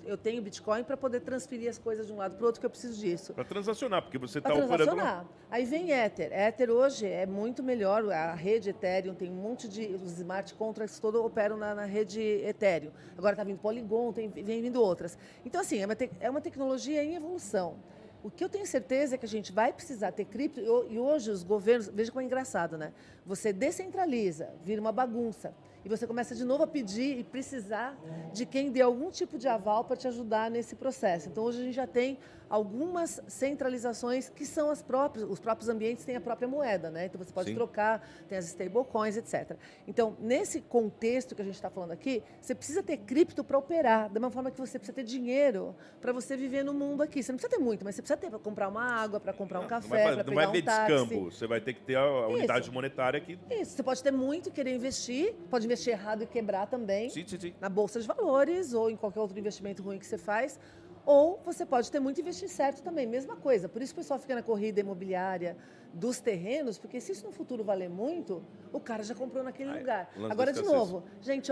Eu tenho Bitcoin para poder transferir as coisas de um lado para o outro, que eu preciso disso. Para transacionar, porque você está Para operando... transacionar. Aí vem Ether. Ether hoje é muito melhor. A rede Ethereum tem um monte de... Os smart contracts todos operam na rede Ethereum. Agora está vindo Polygon, vem vindo outras. Então, assim, é uma tecnologia em evolução. O que eu tenho certeza é que a gente vai precisar ter cripto, e hoje os governos, veja como é engraçado, né? Você descentraliza, vira uma bagunça, e você começa de novo a pedir e precisar de quem dê algum tipo de aval para te ajudar nesse processo. Então, hoje a gente já tem algumas centralizações que são os próprios ambientes têm a própria moeda, né? Então, você pode trocar, tem as stablecoins, etc. Então, nesse contexto que a gente está falando aqui, você precisa ter cripto para operar, da mesma forma que você precisa ter dinheiro para você viver no mundo aqui. Você não precisa ter muito, mas você precisa ter para comprar uma água, para comprar um café, para Não vai pegar ver um táxi. descambo, você vai ter que ter a unidade monetária aqui. Isso, você pode ter muito e querer investir, pode investir errado e quebrar também, Sim. na Bolsa de Valores ou em qualquer outro investimento ruim que você faz, ou você pode ter muito e investir certo também, mesma coisa. Por isso que o pessoal fica na corrida imobiliária dos terrenos, porque se isso no futuro valer muito, o cara já comprou naquele lugar. o lance Agora, da de escassez. novo, gente,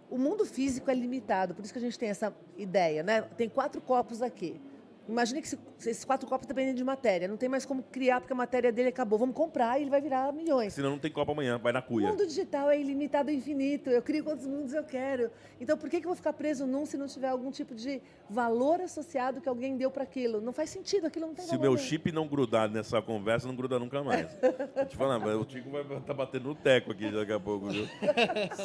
o mundo físico é limitado, por isso que a gente tem essa ideia, né? Tem 4 copos aqui. Imagina que esses 4 copos dependem de matéria. Não tem mais como criar, porque a matéria dele acabou. Vamos comprar e ele vai virar milhões. Senão não tem Copa amanhã, vai na O cuia. mundo digital é ilimitado e infinito. Eu crio quantos mundos eu quero. Então, por que eu vou ficar preso num se não tiver algum tipo de valor associado que alguém deu para aquilo? Não faz sentido, aquilo não tem Se valor. meu chip não grudar nessa conversa, não gruda nunca mais. Vou te falar, o Tico vai estar batendo no teco aqui daqui a pouco, viu?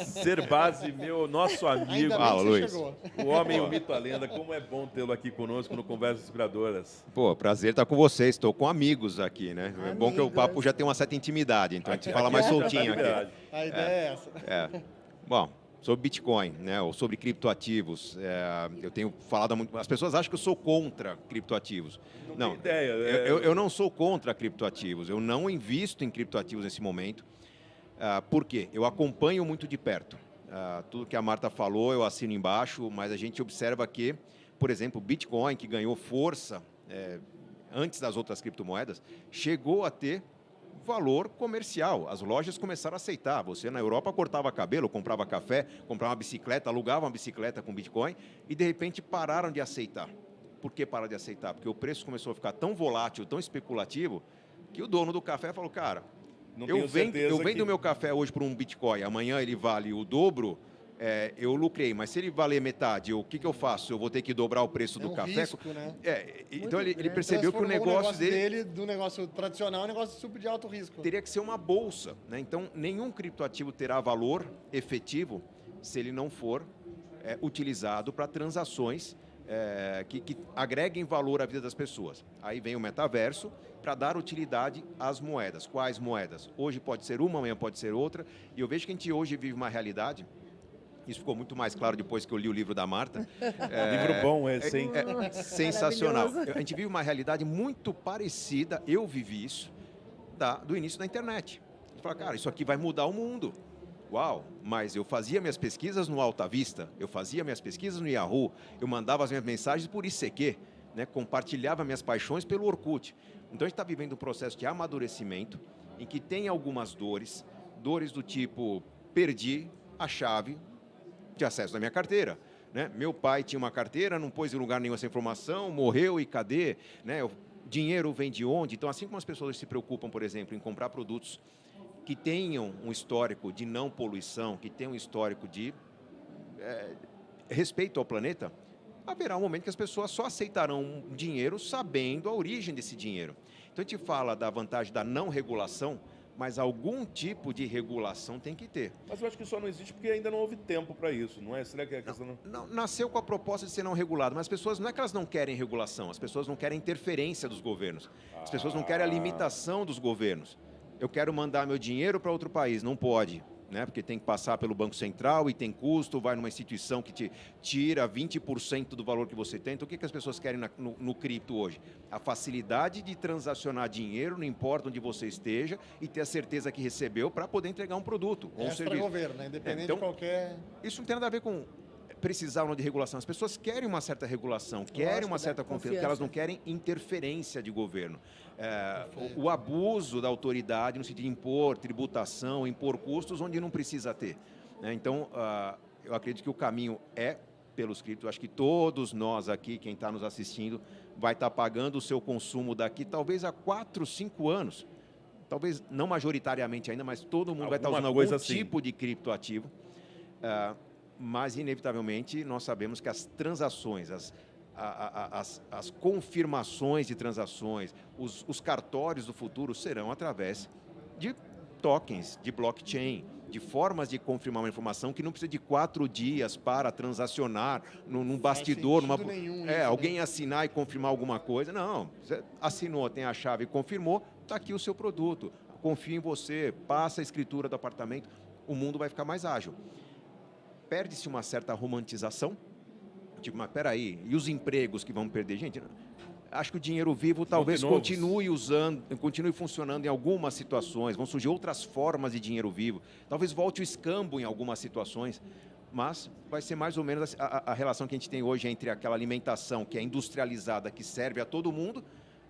Serbase, nosso amigo, Ainda bem Fala, que você Luiz. chegou. o homem, o mito, a lenda, como é bom tê-lo aqui conosco no Conversas Inspiradoras. Pô, prazer estar com vocês. Estou com amigos aqui, né? É bom que o Amigos. papo já tem uma certa intimidade, então a gente fala Aqui mais já tá soltinho aqui. liberado. A ideia é essa. Bom, sobre Bitcoin, né, ou sobre criptoativos, eu tenho falado muito. As pessoas acham que eu sou contra criptoativos. Não tem ideia, eu não sou contra criptoativos. Eu não invisto em criptoativos nesse momento. Por quê? Eu acompanho muito de perto. Tudo que a Marta falou, eu assino embaixo, mas a gente observa que, por exemplo, o Bitcoin, que ganhou força antes das outras criptomoedas, chegou a ter valor comercial. As lojas começaram a aceitar. Você na Europa cortava cabelo, comprava café, comprava uma bicicleta, alugava uma bicicleta com Bitcoin e de repente pararam de aceitar. Por que pararam de aceitar? Porque o preço começou a ficar tão volátil, tão especulativo, que o dono do café falou, cara, Não eu tenho certeza vendo que- meu café hoje por um Bitcoin, amanhã ele vale o dobro, eu lucrei, mas se ele valer metade, o que eu faço? Eu vou ter que dobrar o preço É do um café? risco, né? Então ele grande. percebeu que o Transformou negócio dele do negócio tradicional, um negócio super de alto risco. teria que ser uma bolsa, né? Então, nenhum criptoativo terá valor efetivo se ele não for utilizado para transações que agreguem valor à vida das pessoas. Aí vem o metaverso para dar utilidade às moedas. Quais moedas? Hoje pode ser uma, amanhã pode ser outra. E eu vejo que a gente hoje vive uma realidade. Isso ficou muito mais claro depois que eu li o livro da Marta. Livro bom esse, hein? Sensacional. Maravilhoso. A gente vive uma realidade muito parecida, eu vivi isso, do início da internet. A gente fala, cara, isso aqui vai mudar o mundo. Uau, mas eu fazia minhas pesquisas no Alta Vista, eu fazia minhas pesquisas no Yahoo, eu mandava as minhas mensagens por ICQ, né, compartilhava minhas paixões pelo Orkut. Então a gente está vivendo um processo de amadurecimento em que tem algumas dores do tipo, perdi a chave de acesso da minha carteira. Né? Meu pai tinha uma carteira, não pôs em lugar nenhum essa informação, morreu e cadê? Né? O dinheiro vem de onde? Então, assim como as pessoas se preocupam, por exemplo, em comprar produtos que tenham um histórico de não poluição, que tenham um histórico de respeito ao planeta, haverá um momento que as pessoas só aceitarão dinheiro sabendo a origem desse dinheiro. Então, a gente fala da vantagem da não regulação, mas algum tipo de regulação tem que ter. Mas eu acho que só não existe porque ainda não houve tempo para isso, não é? Será que é a questão... Não, nasceu com a proposta de ser não regulado, mas as pessoas, não é que elas não querem regulação, as pessoas não querem interferência dos governos, as pessoas não querem a limitação dos governos. Eu quero mandar meu dinheiro para outro país, não pode, né? Porque tem que passar pelo Banco Central e tem custo, vai numa instituição que te tira 20% do valor que você tem. Então, o que as pessoas querem no cripto hoje? A facilidade de transacionar dinheiro, não importa onde você esteja, e ter a certeza que recebeu para poder entregar um produto ou um serviço. Governo, né? Independente então, de qualquer... Isso não tem nada a ver com precisar ou não de regulação. As pessoas querem uma certa regulação, querem uma certa confiança, porque elas não querem interferência de governo. O abuso da autoridade no sentido de impor tributação, impor custos onde não precisa ter, né? Então, eu acredito que o caminho é pelos criptos. Acho que todos nós aqui, quem está nos assistindo, vai estar pagando o seu consumo daqui talvez há 4, 5 anos. Talvez não majoritariamente ainda, mas todo mundo vai estar usando algum tipo de criptoativo. Mas, inevitavelmente, nós sabemos que as transações, as confirmações de transações, os cartórios do futuro serão através de tokens, de blockchain, de formas de confirmar uma informação que não precisa de 4 dias para transacionar num bastidor, alguém assinar e confirmar alguma coisa. Não, você assinou, tem a chave e confirmou, está aqui o seu produto. Confio em você, passa a escritura do apartamento, o mundo vai ficar mais ágil. Perde-se uma certa romantização. Tipo, mas peraí, e os empregos que vão perder? Gente, acho que o dinheiro vivo talvez continue funcionando em algumas situações, vão surgir outras formas de dinheiro vivo, talvez volte o escambo em algumas situações, mas vai ser mais ou menos a relação que a gente tem hoje entre aquela alimentação que é industrializada, que serve a todo mundo,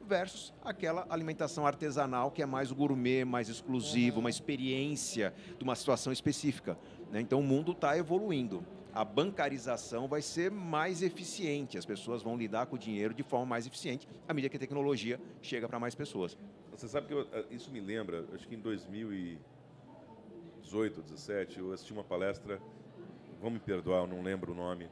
versus aquela alimentação artesanal que é mais gourmet, mais exclusivo, uma experiência de uma situação específica, né? Então o mundo está evoluindo. A bancarização vai ser mais eficiente, as pessoas vão lidar com o dinheiro de forma mais eficiente à medida que a tecnologia chega para mais pessoas. Você sabe que isso me lembra, acho que em 2018, 2017, eu assisti uma palestra, vão me perdoar, eu não lembro o nome,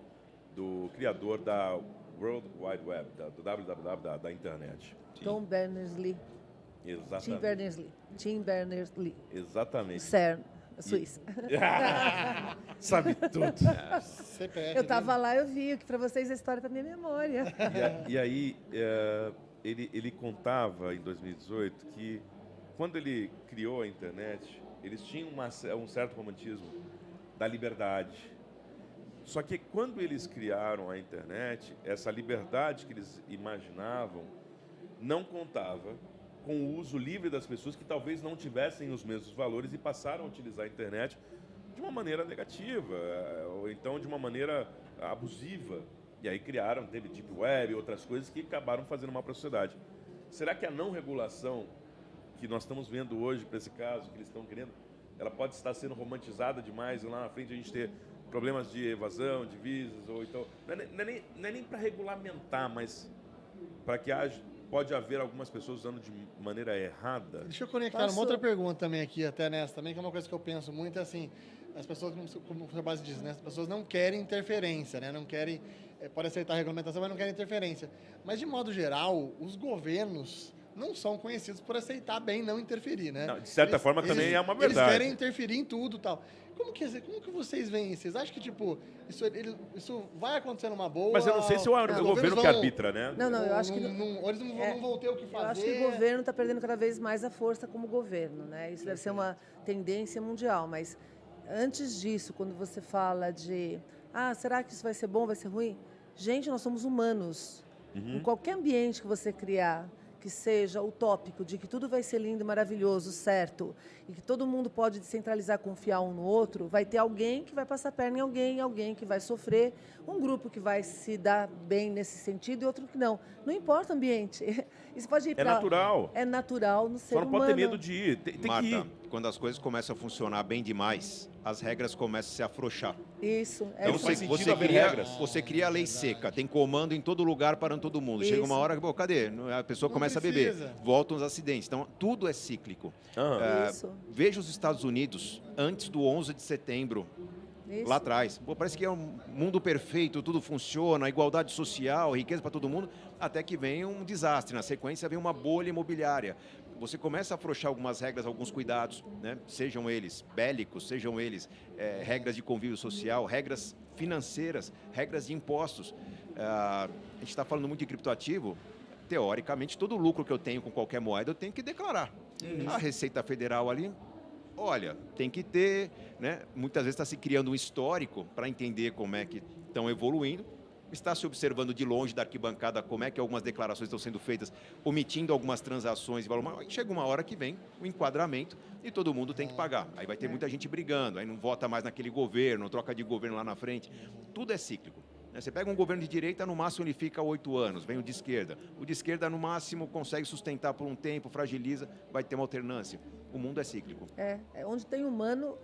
do criador da World Wide Web, do www da internet. Tom Berners-Lee. Exatamente. Tim Berners-Lee. Exatamente. CERN, Suíça. Sabe tudo. Eu estava lá, eu vi, que para vocês a história está na minha memória. E aí, ele contava em 2018 que quando ele criou a internet, eles tinham um certo romantismo da liberdade. Só que quando eles criaram a internet, essa liberdade que eles imaginavam não contava com o uso livre das pessoas que talvez não tivessem os mesmos valores e passaram a utilizar a internet de uma maneira negativa, ou então de uma maneira abusiva. E aí teve Deep Web e outras coisas que acabaram fazendo mal para a sociedade. Será que a não regulação que nós estamos vendo hoje para esse caso, que eles estão querendo, ela pode estar sendo romantizada demais e lá na frente a gente ter problemas de evasão, de visas, ou então... Não é nem para regulamentar, mas para que pode haver algumas pessoas usando de maneira errada. Deixa eu conectar uma outra pergunta também aqui, até nessa também, que é uma coisa que eu penso muito, é assim, as pessoas, como a base diz, né, as pessoas não querem interferência, né, não querem, pode aceitar a regulamentação, mas não querem interferência. Mas, de modo geral, os governos não são conhecidos por aceitar bem não interferir, né? Não, de certa forma também é uma verdade. Eles querem interferir em tudo e tal. Como que vocês veem isso? Vocês acham que, tipo, isso vai acontecer numa boa? Mas eu não sei se é o governo que arbitra, né? Não, eu acho que... Eles não vão ter o que fazer. Eu acho que o governo está perdendo cada vez mais a força como governo, né? Isso deve ser uma tendência mundial, mas antes disso, quando você fala de será que isso vai ser bom, vai ser ruim? Gente, nós somos humanos. Em qualquer ambiente que você criar, que seja utópico, de que tudo vai ser lindo, maravilhoso, certo, e que todo mundo pode descentralizar, confiar um no outro, vai ter alguém que vai passar a perna em alguém que vai sofrer, um grupo que vai se dar bem nesse sentido e outro que não. Não importa o ambiente. E você pode ir É pra... natural. É natural no ser Só não humano. pode ter medo de ir. Tem que Marta, ir. quando as coisas começam a funcionar bem demais, as regras começam a se afrouxar. Isso, é Então isso faz aí. sentido haver regras. Você cria a lei seca, tem comando em todo lugar parando todo mundo. Chega uma Isso. hora que, pô, cadê? A pessoa Não começa precisa. a beber, voltam os acidentes. Então, tudo é cíclico. Aham. Isso. Veja os Estados Unidos antes do 11 de setembro, Isso. lá atrás. Pô, parece que é um mundo perfeito, tudo funciona, igualdade social, riqueza para todo mundo, até que vem um desastre. Na sequência, vem uma bolha imobiliária. Você começa a afrouxar algumas regras, alguns cuidados, né? Sejam eles bélicos, sejam eles regras de convívio social, regras financeiras, regras de impostos. A gente está falando muito de criptoativo. Teoricamente, todo lucro que eu tenho com qualquer moeda, eu tenho que declarar. A Receita Federal ali, olha, tem que ter, né? Muitas vezes está se criando um histórico para entender como é que estão evoluindo. Está se observando de longe da arquibancada como é que algumas declarações estão sendo feitas, omitindo algumas transações. Chega uma hora que vem o enquadramento e todo mundo tem que pagar. Aí vai ter muita gente brigando, aí não vota mais naquele governo, troca de governo lá na frente. Tudo é cíclico. Você pega um governo de direita, no máximo ele fica 8 anos, vem o de esquerda. O de esquerda, no máximo, consegue sustentar por um tempo, fragiliza, vai ter uma alternância. O mundo é cíclico. Onde tem humano,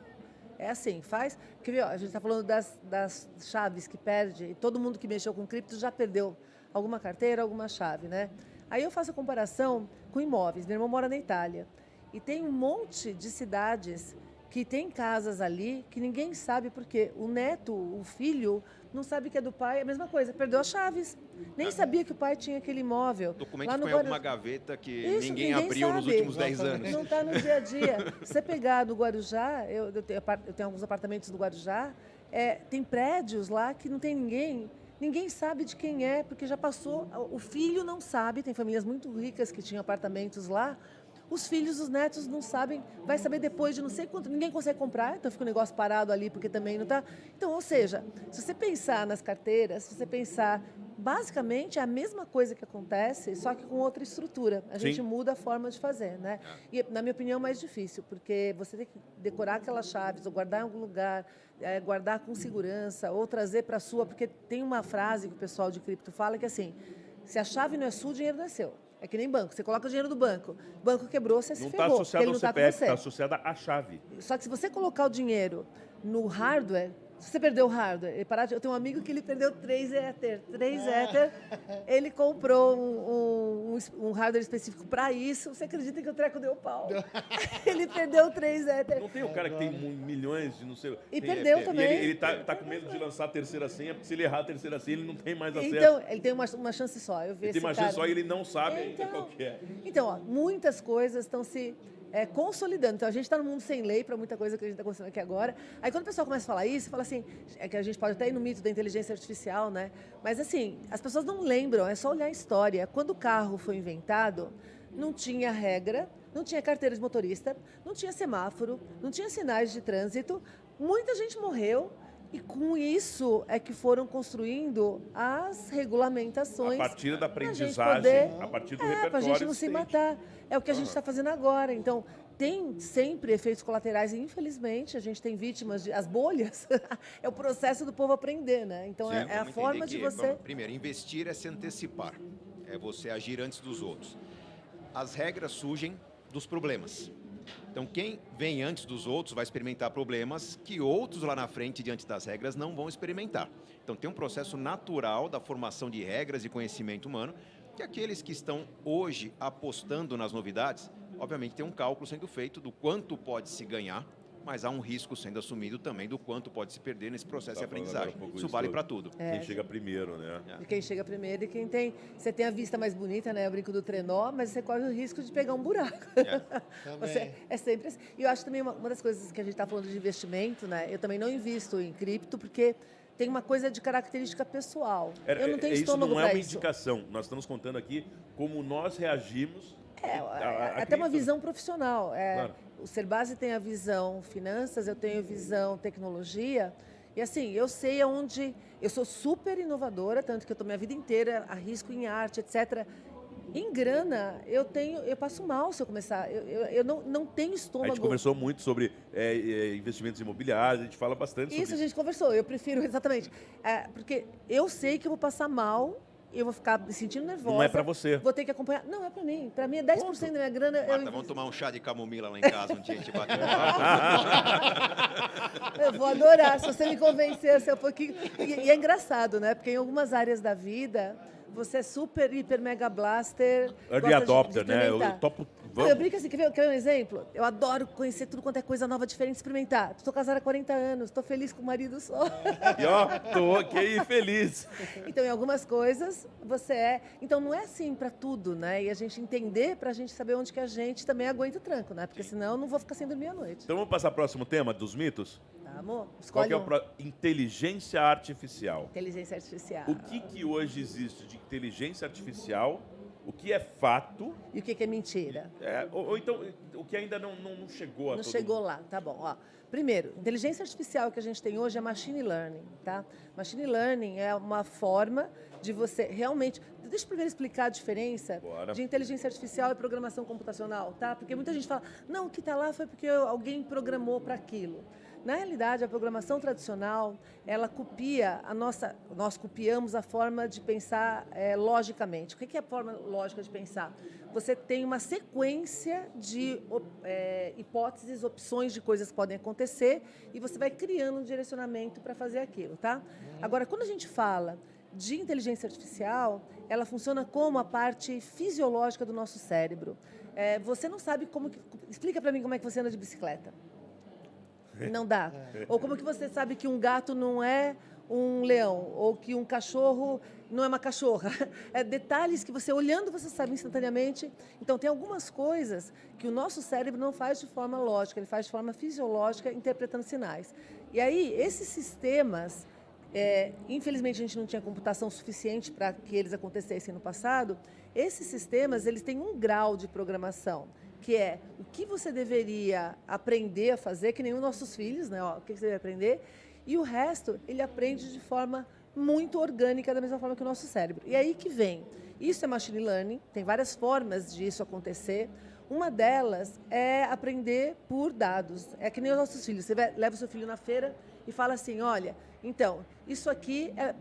é assim, faz... Porque, viu, a gente está falando das chaves que perde, e todo mundo que mexeu com cripto já perdeu alguma carteira, alguma chave, né? Aí eu faço a comparação com imóveis. Meu irmão mora na Itália, e tem um monte de cidades que tem casas ali que ninguém sabe porque o neto, o filho, não sabe que é do pai, é a mesma coisa, perdeu as chaves. Nem sabia que o pai tinha aquele imóvel. O documento Lá no foi em alguma gaveta que Isso, ninguém abriu nos sabe. últimos 10 anos. Não está no dia a dia. Se você pegar no Guarujá, eu tenho alguns apartamentos no Guarujá, tem prédios lá que não tem ninguém. Ninguém sabe de quem é, porque já passou. O filho não sabe, tem famílias muito ricas que tinham apartamentos lá. Os filhos, os netos não sabem, vai saber depois de não sei quanto. Ninguém consegue comprar, então fica um negócio parado ali porque também não está. Então, ou seja, se você pensar nas carteiras, se você pensar, basicamente é a mesma coisa que acontece, só que com outra estrutura. A gente muda a forma de fazer, né? E, na minha opinião, é mais difícil, porque você tem que decorar aquelas chaves, ou guardar em algum lugar, guardar com segurança, ou trazer para a sua, porque tem uma frase que o pessoal de cripto fala que é assim, se a chave não é sua, o dinheiro não é seu. É que nem banco. Você coloca o dinheiro do banco. O banco quebrou, você se ferrou. Não está associado ao não tá com CPF, você. está associado à chave. Só que se você colocar o dinheiro no hardware, se você perdeu o hardware, eu tenho um amigo que ele perdeu 3 Ether. 3 Ether, ele comprou um hardware específico para isso. Você acredita que o treco deu pau? Ele perdeu 3 Ether. Não tem o cara que tem milhões de não sei... E perdeu também. E ele tá com medo de lançar a terceira senha, porque se ele errar a terceira senha, ele não tem mais acesso. Então, ele tem uma chance só. Eu vi Ele tem esse uma cara. chance só e ele não sabe ainda qual que é. Então, ó, muitas coisas estão se consolidando. Então, a gente está no mundo sem lei para muita coisa que a gente está acontecendo aqui agora. Aí, quando o pessoal começa a falar isso, fala assim, é que a gente pode até ir no mito da inteligência artificial, né? Mas, assim, as pessoas não lembram, é só olhar a história. Quando o carro foi inventado, não tinha regra, não tinha carteira de motorista, não tinha semáforo, não tinha sinais de trânsito. Muita gente morreu. E com isso é que foram construindo as regulamentações. A partir da pra gente aprendizagem, poder, a partir do repertório para a gente não se existente. matar. É o que a gente está fazendo agora. Então, tem sempre efeitos colaterais e, infelizmente, a gente tem vítimas as bolhas. É o processo do povo aprender, né? Então, Sim, é a vamos forma entender de que, você... primeiro, investir é se antecipar. É você agir antes dos outros. As regras surgem dos problemas. Então, quem vem antes dos outros vai experimentar problemas que outros lá na frente, diante das regras, não vão experimentar. Então, tem um processo natural da formação de regras e conhecimento humano, que aqueles que estão hoje apostando nas novidades, obviamente tem um cálculo sendo feito do quanto pode se ganhar, mas há um risco sendo assumido também do quanto pode se perder nesse processo de aprendizagem. Isso vale para tudo. Quem chega primeiro, né? E quem chega primeiro e quem tem... Você tem a vista mais bonita, né? Eu brinco do trenó, mas você corre o risco de pegar um buraco. É sempre assim. E eu acho também uma das coisas que a gente está falando de investimento, né? Eu também não invisto em cripto, porque tem uma coisa de característica pessoal. Eu não tenho estômago isso. Não é uma para isso. indicação. Nós estamos contando aqui como nós reagimos. Até uma visão profissional. Claro. O Serbasi tem a visão finanças, eu tenho a visão tecnologia. E assim, eu sei aonde... Eu sou super inovadora, tanto que eu estou minha vida inteira, arrisco em arte, etc. Em grana, eu passo mal se eu começar. Eu não tenho estômago. A gente conversou muito sobre investimentos imobiliários, a gente fala bastante sobre isso. Isso a gente conversou, eu prefiro exatamente. Porque eu sei que eu vou passar mal eu vou ficar me sentindo nervosa. Não é pra você. Vou ter que acompanhar. Não, é pra mim. Pra mim é 10% da minha grana. Marta, vamos tomar um chá de camomila lá em casa um dia, a gente bate um papo. Eu vou adorar, se você me convencer a ser um pouquinho... E é engraçado, né? Porque em algumas áreas da vida, você é super, hiper, mega blaster. Early gosta adopter, de né? Eu experimentar. topo... Não, eu brinco assim, quer ver um exemplo? Eu adoro conhecer tudo quanto é coisa nova, diferente, experimentar. Estou casada há 40 anos, estou feliz com o marido só. E ó, tô aqui feliz. Então, em algumas coisas, você é... Então, não é assim para tudo, né? E a gente entender para a gente saber onde que a gente também aguenta o tranco, né? Porque senão eu não vou ficar sem dormir à noite. Então vamos passar pro próximo tema dos mitos? Tá, amor? Qual Escolhe que é o um. inteligência artificial? Inteligência artificial. O que hoje existe de inteligência artificial? O que é fato? E o que é mentira? Ou então, o que ainda não chegou a Não todo chegou mundo? lá, tá bom. Ó, primeiro, inteligência artificial que a gente tem hoje é machine learning, tá? Machine learning é uma forma de você realmente... Deixa eu primeiro explicar a diferença Bora. de inteligência artificial e programação computacional, tá? Porque muita gente fala, não, o que está lá foi porque alguém programou para aquilo. Na realidade, a programação tradicional, ela copia a nossa... Nós copiamos a forma de pensar logicamente. O que é a forma lógica de pensar? Você tem uma sequência de hipóteses, opções de coisas que podem acontecer e você vai criando um direcionamento para fazer aquilo, tá? Agora, quando a gente fala de inteligência artificial, ela funciona como a parte fisiológica do nosso cérebro. Você não sabe como... Explica para mim como é que você anda de bicicleta. Não dá. Ou como que você sabe que um gato não é um leão, ou que um cachorro não é uma cachorra. É detalhes que você, olhando, você sabe instantaneamente. Então, tem algumas coisas que o nosso cérebro não faz de forma lógica, ele faz de forma fisiológica, interpretando sinais. E aí, esses sistemas, infelizmente, a gente não tinha computação suficiente para que eles acontecessem no passado, esses sistemas, eles têm um grau de programação, que é o que você deveria aprender a fazer, que nem os nossos filhos, né? Ó, o que você deve aprender, e o resto ele aprende de forma muito orgânica, da mesma forma que o nosso cérebro. E aí que vem, isso é machine learning, tem várias formas disso acontecer. Uma delas é aprender por dados. É que nem os nossos filhos, você leva o seu filho na feira e fala assim, olha, então, isso aqui é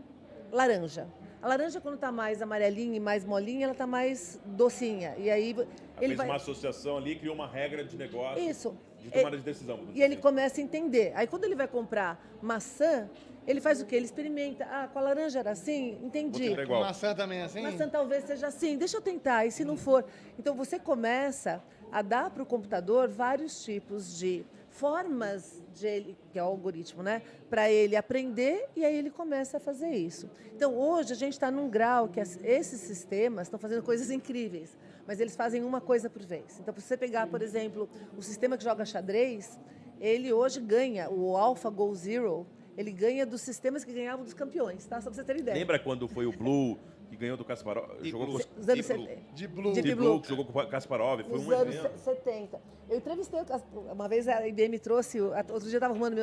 laranja. A laranja, quando está mais amarelinha e mais molinha, ela está mais docinha. E aí Fez uma associação ali, criou uma regra de negócio. Isso. De tomada de decisão. E ele começa a entender. Aí, quando ele vai comprar maçã, ele faz o quê? Ele experimenta. Ah, com a laranja era assim? Entendi. Vou igual. Maçã também é assim? Maçã talvez seja assim. Deixa eu tentar. E se não for? Então, você começa a dar para o computador vários tipos de formas de ele, que é o algoritmo, né? Para ele aprender e aí ele começa a fazer isso. Então, hoje, a gente está num grau que esses sistemas estão fazendo coisas incríveis, mas eles fazem uma coisa por vez. Então, se você pegar, por exemplo, o sistema que joga xadrez, ele hoje ganha, o AlphaGo Zero, ele ganha dos sistemas que ganhavam dos campeões, tá? Só para você ter ideia. Lembra quando foi o Blue que ganhou do Kasparov? Jogou com Os anos De Blue. Deep Blue, que jogou com o Kasparov. Foi nos um anos evento. 70. Eu entrevistei, uma vez a IBM trouxe, outro dia eu estava arrumando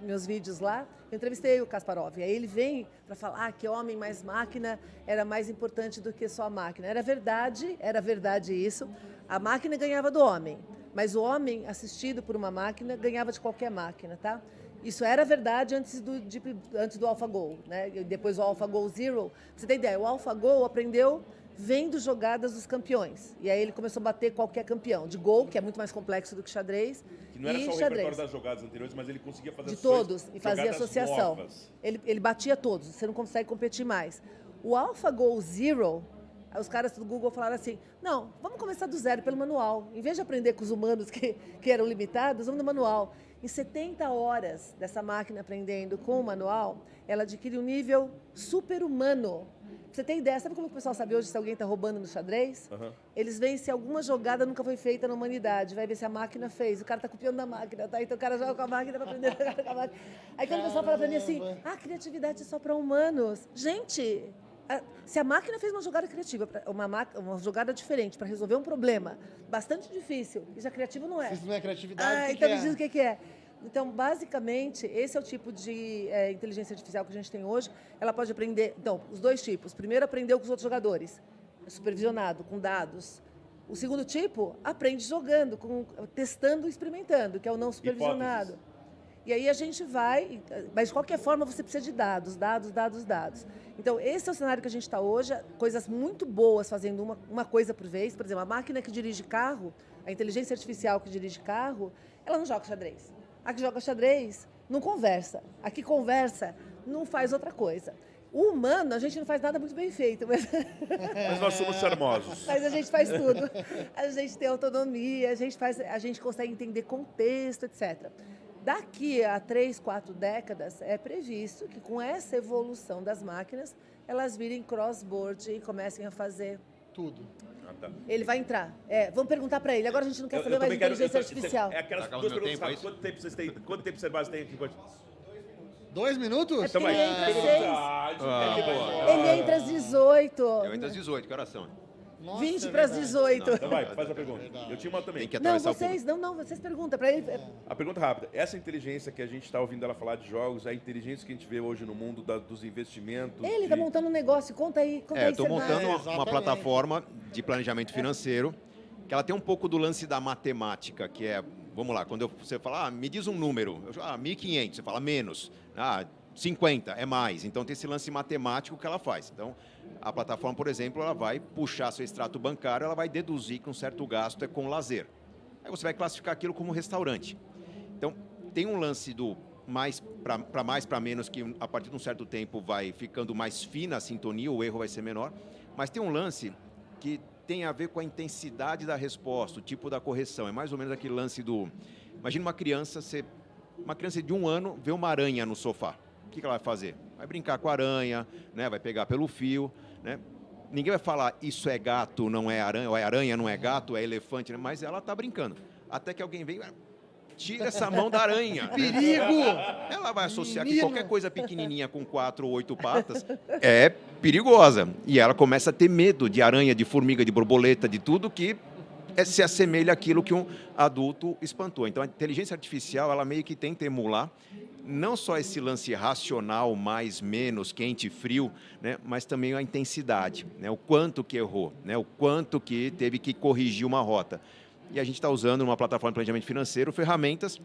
meus vídeos lá, eu entrevistei o Kasparov. Aí ele vem para falar que homem mais máquina era mais importante do que só a máquina. Era verdade isso. A máquina ganhava do homem, mas o homem assistido por uma máquina ganhava de qualquer máquina, tá? Isso era verdade antes do AlphaGo, né? E depois o AlphaGo Zero. Você tem ideia, o AlphaGo aprendeu vendo jogadas dos campeões. E aí ele começou a bater qualquer campeão. De Go, que é muito mais complexo do que xadrez. Que não era e só o xadrez. repertório das jogadas anteriores, mas ele conseguia fazer De todos, e fazia jogadas associação. novas. Ele batia todos, você não consegue competir mais. O AlphaGo Zero, os caras do Google falaram assim, não, vamos começar do zero, pelo manual. Em vez de aprender com os humanos que eram limitados, vamos no manual. Em 70 horas dessa máquina aprendendo com o manual, ela adquire um nível super-humano. Pra você ter ideia, sabe como o pessoal sabe hoje se alguém está roubando no xadrez? Uhum. Eles veem se alguma jogada nunca foi feita na humanidade, vai ver se a máquina fez. O cara está copiando da máquina, tá? Então o cara joga com a máquina para aprender a jogar com a máquina. Aí quando o pessoal fala para mim assim, criatividade é só para humanos. Gente, se a máquina fez uma jogada criativa, uma jogada diferente para resolver um problema bastante difícil, e já criativo não é. Se isso não é criatividade, Então me diz o que é. Então, basicamente, esse é o tipo de inteligência artificial que a gente tem hoje. Ela pode aprender, então, os dois tipos. Primeiro, aprendeu com os outros jogadores, supervisionado, com dados. O segundo tipo, aprende jogando, testando e experimentando, que é o não supervisionado. E aí a gente vai, mas de qualquer forma você precisa de dados. Então, esse é o cenário que a gente está hoje, coisas muito boas fazendo uma coisa por vez. Por exemplo, a máquina que dirige carro, a inteligência artificial que dirige carro, ela não joga xadrez. A que joga xadrez não conversa. A que conversa não faz outra coisa. O humano, a gente não faz nada muito bem feito, mas nós somos charmosos. mas a gente faz tudo. A gente tem autonomia, a gente consegue entender contexto, etc. Daqui a 3, 4 décadas, é previsto que com essa evolução das máquinas, elas virem cross-board e comecem a fazer Tudo. Ah, tá. Ele vai entrar. Vamos perguntar para ele. Agora a gente não quer saber mais de também inteligência artificial. É aquelas Acaba duas o meu perguntas tempo, rápidas. Quanto tempo vocês têm aqui? 2 minutos? Então vai. Ele entra às 6. Ele Ele entra às 18. Eu entro às 18, que horas são? Nossa, 20 é para as verdade. 18. Então vai, faz a pergunta. Eu tinha uma também. Tem que Não, atravessar o público. vocês perguntam para ele. A pergunta rápida. Essa inteligência que a gente está ouvindo ela falar de jogos, é a inteligência que a gente vê hoje no mundo dos investimentos. Ele está montando um negócio. Conta aí. Eu estou Serdar. montando uma Exatamente. plataforma de planejamento financeiro que ela tem um pouco do lance da matemática, que é, vamos lá, quando você fala, me diz um número, eu falo, 1.500, você fala menos, 50 é mais, então tem esse lance matemático que ela faz. Então, a plataforma, por exemplo, ela vai puxar seu extrato bancário, ela vai deduzir que um certo gasto é com lazer. Aí você vai classificar aquilo como restaurante. Então, tem um lance do mais para menos, que a partir de um certo tempo vai ficando mais fina a sintonia, o erro vai ser menor, mas tem um lance que tem a ver com a intensidade da resposta, o tipo da correção. É mais ou menos aquele lance do... Imagina uma criança de 1 ano vê uma aranha no sofá. O que ela vai fazer? Vai brincar com a aranha, né? Vai pegar pelo fio. Né? Ninguém vai falar, isso é gato, não é aranha, ou é aranha, não é gato, é elefante, né? Mas ela está brincando. Até que alguém vem... Tira essa mão da aranha. Perigo! Ela vai associar que Menino. qualquer coisa pequenininha com 4 ou 8 patas é perigosa. E ela começa a ter medo de aranha, de formiga, de borboleta, de tudo que se assemelha àquilo que um adulto espantou. Então, a inteligência artificial, ela meio que tenta emular não só esse lance racional, mais, menos, quente, frio, né, mas também a intensidade, né, o quanto que errou, né, o quanto que teve que corrigir uma rota. E a gente está usando numa plataforma de planejamento financeiro ferramentas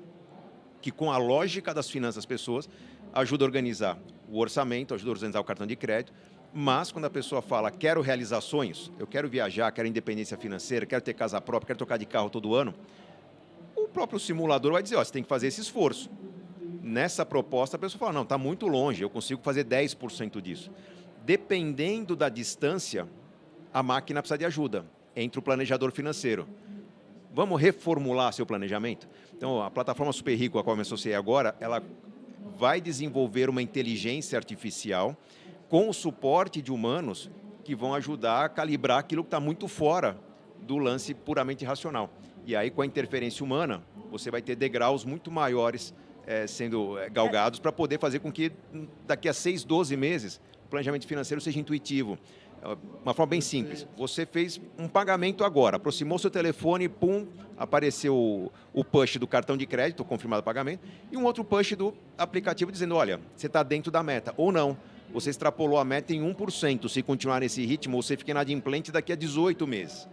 que, com a lógica das finanças das pessoas, ajuda a organizar o orçamento, ajuda a organizar o cartão de crédito, mas quando a pessoa fala, quero realizar sonhos, eu quero viajar, quero independência financeira, quero ter casa própria, quero trocar de carro todo ano, o próprio simulador vai dizer, você tem que fazer esse esforço. Nessa proposta, a pessoa fala, não, está muito longe, eu consigo fazer 10% disso. Dependendo da distância, a máquina precisa de ajuda, entre o planejador financeiro. Vamos reformular seu planejamento? Então, a plataforma Super Rico, a qual eu me associei agora, ela vai desenvolver uma inteligência artificial com o suporte de humanos que vão ajudar a calibrar aquilo que está muito fora do lance puramente racional. E aí, com a interferência humana, você vai ter degraus muito maiores sendo galgados para poder fazer com que, daqui a 6, 12 meses, o planejamento financeiro seja intuitivo. Uma forma bem simples. Você fez um pagamento agora, aproximou seu telefone, pum, apareceu o push do cartão de crédito, confirmado o pagamento, e um outro push do aplicativo dizendo, olha, você está dentro da meta, ou não. Você extrapolou a meta em 1%. Se continuar nesse ritmo, você fica inadimplente daqui a 18 meses.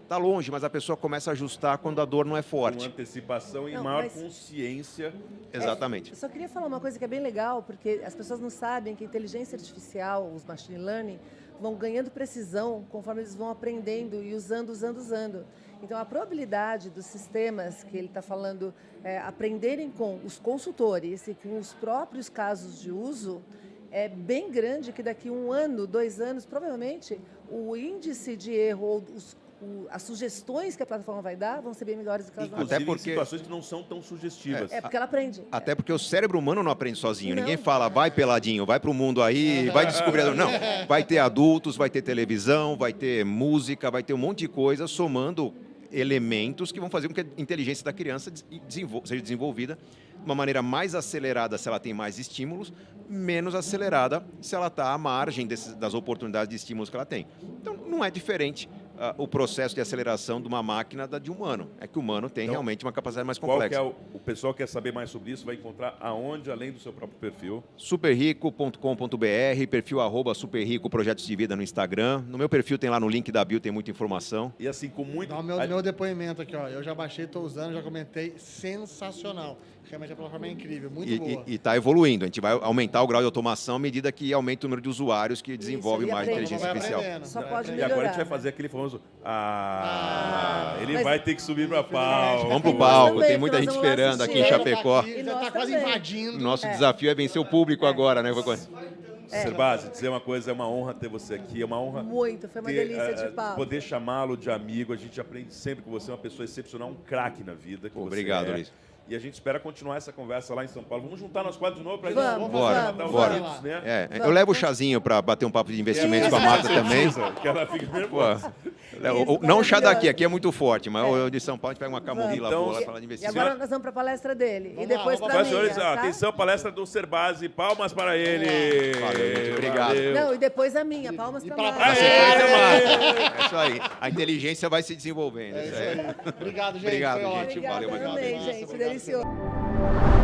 Está longe, mas a pessoa começa a ajustar quando a dor não é Com forte. antecipação e Não, maior mas- consciência. Exatamente. Eu só queria falar uma coisa que é bem legal, porque as pessoas não sabem que a inteligência artificial, os machine learning, vão ganhando precisão conforme eles vão aprendendo e usando. Então, a probabilidade dos sistemas que ele está falando aprenderem com os consultores e com os próprios casos de uso é bem grande, que daqui 1 ano, 2 anos, provavelmente, o índice de erro ou as sugestões que a plataforma vai dar vão ser bem melhores do que elas vão Inclusive Até porque- em situações que não são tão sugestivas. É porque ela aprende. Até porque o cérebro humano não aprende sozinho. Não. Ninguém fala, vai peladinho, vai pro mundo aí, vai descobrir. Não, vai ter adultos, vai ter televisão, vai ter música, vai ter um monte de coisa somando elementos que vão fazer com que a inteligência da criança seja desenvolvida de uma maneira mais acelerada se ela tem mais estímulos, menos acelerada se ela está à margem das oportunidades de estímulos que ela tem. Então, não é diferente o processo de aceleração de uma máquina da de humano. É que o humano tem Então, realmente uma capacidade mais Qual que complexa. é o pessoal que quer saber mais sobre isso, vai encontrar aonde, além do seu próprio perfil? Superrico.com.br, perfil @superrico projetos de vida no Instagram. No meu perfil tem lá no link da bio, tem muita informação. E assim, com muito... Dá o meu depoimento aqui, ó. Eu já baixei, estou usando, já comentei. Sensacional. Realmente a plataforma é incrível, muito boa. E está evoluindo. A gente vai aumentar o grau de automação à medida que aumenta o número de usuários que desenvolvem e mais aprende. inteligência Vai artificial. aprendendo. Só Vai pode aprendendo. E agora a gente vai melhorar, fazer aquele famoso... ele Mas- vai ter que subir para palco. Vamos pro Nós palco, também, tem muita que gente nós vamos esperando assistir. aqui em Ele tá Chapecó. aqui, E já nós está quase também. invadindo. Nosso desafio é vencer o público agora, né? Serbasi, dizer uma coisa, é uma honra ter você aqui, é uma honra Muito, foi uma ter, delícia de papo. poder chamá-lo de amigo, a gente aprende sempre com você, uma pessoa excepcional, um craque na vida. Que Obrigado, você é. Luiz. E a gente espera continuar essa conversa lá em São Paulo. Vamos juntar nós quatro de novo para a Vamos, gente Bora, matar os bora. ouvidos, né? É, Vamos. eu levo o chazinho para bater um papo de investimentos com a Marta também. Que ela fica Pô, nervosa. não o chá daqui, maravilhoso. aqui é muito forte, mas o de São Paulo a gente pega uma camomila Então, boa lá falar de E investimento. agora nós vamos para a palestra dele. Vamos e depois lá, para Mas, mim. senhores, tá? atenção, palestra do Serbasi, palmas para ele. Valeu, gente, obrigado. Valeu. Não, e depois a minha. Palmas E para pra lá. Na trás. sequência, Marta. É isso aí. A inteligência vai se desenvolvendo. É isso aí. Obrigado, gente. Obrigado, Foi gente. ótimo. Obrigada Valeu, também, Massa, gente. obrigado. Delicioso.